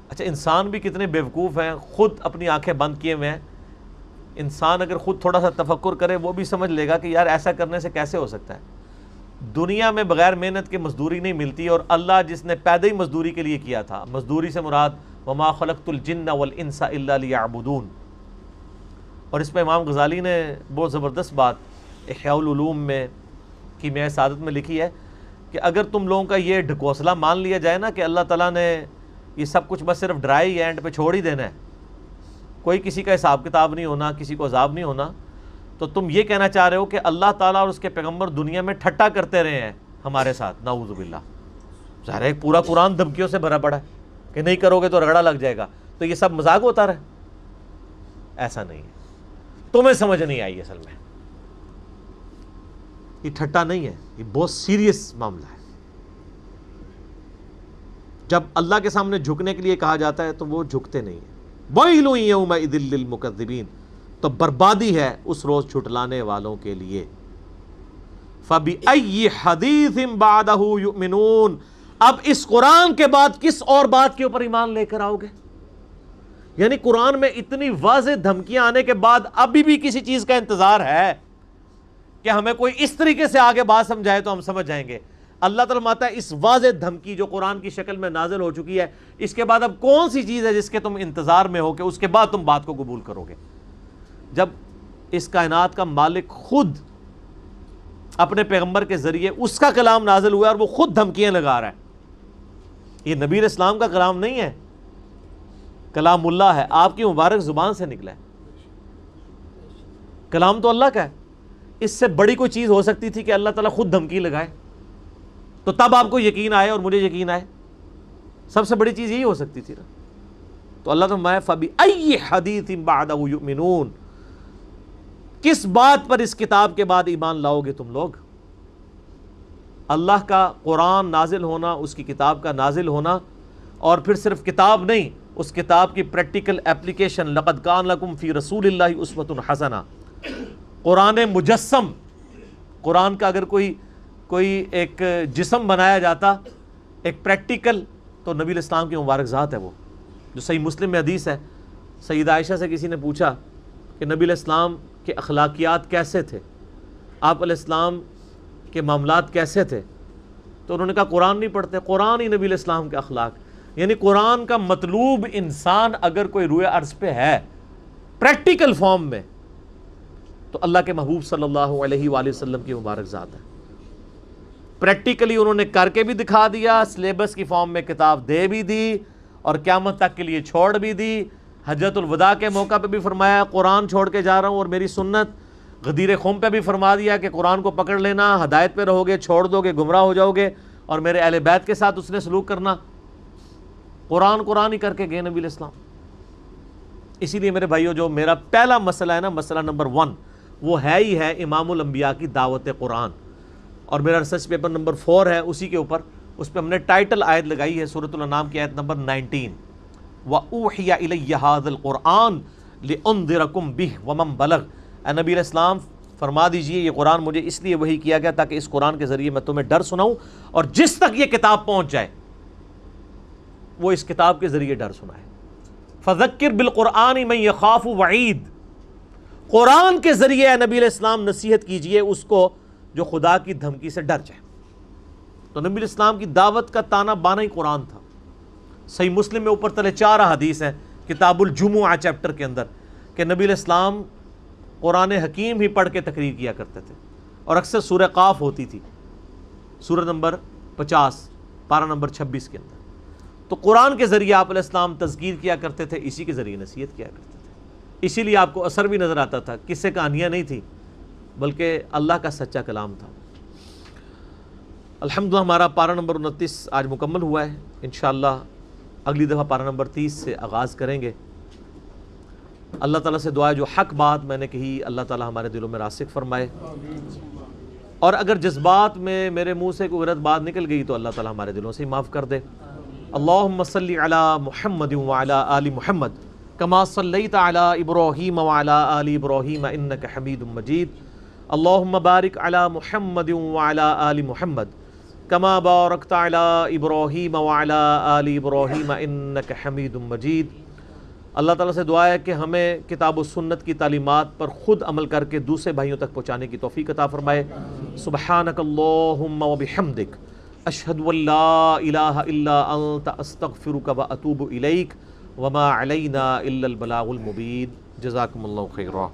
اچھا انسان بھی کتنے بیوقوف ہیں، خود اپنی آنکھیں بند کیے ہوئے ہیں۔ انسان اگر خود تھوڑا سا تفکر کرے وہ بھی سمجھ لے گا کہ یار ایسا کرنے سے کیسے ہو سکتا ہے۔ دنیا میں بغیر محنت کے مزدوری نہیں ملتی، اور اللہ جس نے پیدا ہی مزدوری کے لیے کیا تھا، مزدوری سے مراد وما خلقت الجن والانس الا لیعبدون۔ اور اس پہ امام غزالی نے بہت زبردست بات احیاء العلوم میں کیمیائے سعادت میں لکھی ہے کہ اگر تم لوگوں کا یہ ڈھکوسلا مان لیا جائے نا کہ اللہ تعالیٰ نے یہ سب کچھ بس صرف ڈرائی اینڈ پہ چھوڑ ہی دینا ہے، کوئی کسی کا حساب کتاب نہیں ہونا، کسی کو عذاب نہیں ہونا، تو تم یہ کہنا چاہ رہے ہو کہ اللہ تعالیٰ اور اس کے پیغمبر دنیا میں ٹھٹا کرتے رہے ہیں ہمارے ساتھ، نعوذ باللہ۔ ظاہر ہے ایک پورا قرآن دھمکیوں سے بھرا پڑا ہے کہ نہیں کرو گے تو رگڑا لگ جائے گا، تو یہ سب مذاق ہوتا رہے؟ ایسا نہیں ہے، تمہیں سمجھ نہیں آئی اصل میں، یہ ٹھٹا نہیں ہے، یہ بہت سیریس معاملہ ہے۔ جب اللہ کے سامنے جھکنے کے لیے کہا جاتا ہے تو وہ جھکتے نہیں ہیں۔ وَيْلٌ يَوْمَئِذٍ لِّلْمُكَذِّبِينَ، تو بربادی ہے اس روز جھٹلانے والوں کے لیے۔ فَبِأَيِّ حَدِيثٍ بَعْدَهُ يُؤْمِنُونَ، اب اس قرآن کے بعد کس اور بات کے اوپر ایمان لے کر آؤ گے؟ یعنی قرآن میں اتنی واضح دھمکیاں آنے کے بعد ابھی بھی کسی چیز کا انتظار ہے کہ ہمیں کوئی اس طریقے سے آگے بات سمجھائے تو ہم سمجھ جائیں گے؟ اللہ تعالیٰ ماتا ہے اس واضح دھمکی جو قرآن کی شکل میں نازل ہو چکی ہے، اس کے بعد اب کون سی چیز ہے جس کے تم انتظار میں ہو کہ اس کے بعد تم بات کو قبول کرو گے؟ جب اس کائنات کا مالک خود اپنے پیغمبر کے ذریعے اس کا کلام نازل ہوا ہے اور وہ خود دھمکیاں لگا رہا ہے۔ یہ نبی علیہ السلام کا کلام نہیں ہے، کلام اللہ ہے، آپ کی مبارک زبان سے نکلا ہے، کلام تو اللہ کا ہے۔ اس سے بڑی کوئی چیز ہو سکتی تھی کہ اللہ تعالیٰ خود دھمکی لگائے تو تب آپ کو یقین آئے اور مجھے یقین آئے؟ سب سے بڑی چیز یہی ہو سکتی تھی نا۔ تو اللہ تعالیٰ فَبِأَيِّ حَدِيثٍ بَعْدَهُ يُؤْمِنُونَ، کس بات پر اس کتاب کے بعد ایمان لاؤ گے تم لوگ؟ اللہ کا قرآن نازل ہونا، اس کی کتاب کا نازل ہونا، اور پھر صرف کتاب نہیں، اس کتاب کی پریکٹیکل اپلیکیشن۔ لَقَدْ كَانَ لَكُمْ فِي رَسُولِ اللَّهِ أُسْوَةٌ حَسَنَةٌ، قرآن مجسم، قرآن کا اگر کوئی ایک جسم بنایا جاتا، ایک پریکٹیکل، تو نبی علیہ السلام کی مبارک ذات ہے وہ، جو صحیح مسلم میں حدیث ہے۔ سیدہ عائشہ سے کسی نے پوچھا کہ نبی علیہ السلام کے اخلاقیات کیسے تھے، آپ علیہ السلام کے معاملات کیسے تھے؟ تو انہوں نے کہا قرآن نہیں پڑھتے، قرآن ہی نبی علیہ السلام کے اخلاق۔ یعنی قرآن کا مطلوب انسان اگر کوئی روئے ارض پہ ہے پریکٹیکل فارم میں، تو اللہ کے محبوب صلی اللہ علیہ وآلہ وسلم کی مبارک ذات ہے۔ پریکٹیکلی انہوں نے کر کے بھی دکھا دیا، سلیبس کی فارم میں کتاب دے بھی دی، اور قیامت تک کے لیے چھوڑ بھی دی۔ حجۃ الوداع کے موقع پہ بھی فرمایا قرآن چھوڑ کے جا رہا ہوں اور میری سنت۔ غدیر خم پہ بھی فرما دیا کہ قرآن کو پکڑ لینا، ہدایت پہ رہو گے، چھوڑ دو گے گمراہ ہو جاؤ گے، اور میرے اہل بیت کے ساتھ اس نے سلوک کرنا۔ قرآن ہی کر کے گئے نبی علیہ السلام۔ اسی لیے میرے بھائیو، جو میرا پہلا مسئلہ ہے نا، مسئلہ نمبر 1، وہ ہے ہی ہے امام الانبیاء کی دعوت قرآن، اور میرا ریسرچ پیپر نمبر 4 ہے اسی کے اوپر۔ اس پہ ہم نے ٹائٹل آیت لگائی ہے سورۃ الانعام کی آیت نمبر 19، وَأُوحِيَ إِلَيَّ هَذَا الْقُرْآنُ لِأُنذِرَكُمْ بِهِ وَمَنْ بَلَغَ، اے نبی علیہ السلام فرما دیجئے یہ قرآن مجھے اس لیے وحی کیا گیا تاکہ اس قرآن کے ذریعے میں تمہیں ڈر سناؤں، اور جس تک یہ کتاب پہنچ جائے وہ اس کتاب کے ذریعے ڈر سنائے۔ فَذَكِّرْ بِالْقُرْآنِ مَنْ يَخَافُ وَعِيدٍ، قرآن کے ذریعے اے نبی علیہ السلام نصیحت کیجئے اس کو جو خدا کی دھمکی سے ڈر جائے۔ تو نبی علیہ السلام کی دعوت کا تانا بانا ہی قرآن تھا۔ صحیح مسلم میں اوپر تلے 4 حدیث ہیں کتاب الجمعہ چیپٹر کے اندر، کہ نبی علیہ السلام قرآن حکیم ہی پڑھ کے تقریر کیا کرتے تھے، اور اکثر سورہ قاف ہوتی تھی، سورہ نمبر 50 پارہ نمبر 26 کے اندر۔ تو قرآن کے ذریعے آپ علیہ السلام تذکیر کیا کرتے تھے، اسی کے ذریعے نصیحت کیا کرتے تھے، اسی لیے آپ کو اثر بھی نظر آتا تھا، قصے کہانیاں نہیں تھی بلکہ اللہ کا سچا کلام تھا۔ الحمدللہ ہمارا پارہ نمبر 29 آج مکمل ہوا ہے، انشاءاللہ اگلی دفعہ پارہ نمبر 30 سے آغاز کریں گے۔ اللہ تعالیٰ سے دعا ہے جو حق بات میں نے کہی اللہ تعالیٰ ہمارے دلوں میں راسخ فرمائے، اور اگر جذبات میں میرے منہ سے کوئی غلط بات نکل گئی تو اللہ تعالیٰ ہمارے دلوں سے ہی معاف کر دے۔ اللہم صلی علی محمد وعلی آل محمد کما صلیت علی ابراہیم وعلی آل ابراہیم انک حمید مجید۔ اللہم بارک علی محمد وعلی آل محمد کما بارکت علی ابراہیم وعلی آل ابراہیم انک حمید مجید۔ اللہ تعالیٰ سے دعا ہے کہ ہمیں کتاب و سنت کی تعلیمات پر خود عمل کر کے دوسرے بھائیوں تک پہنچانے کی توفیق عطا فرمائے۔ سبحانک اللہم وبحمدک، اشہد ان لا الہ الا انت، استغفرک واتوب الیک، وما علینا الا البلاغ المبین۔ جزاکم اللہ خیرا۔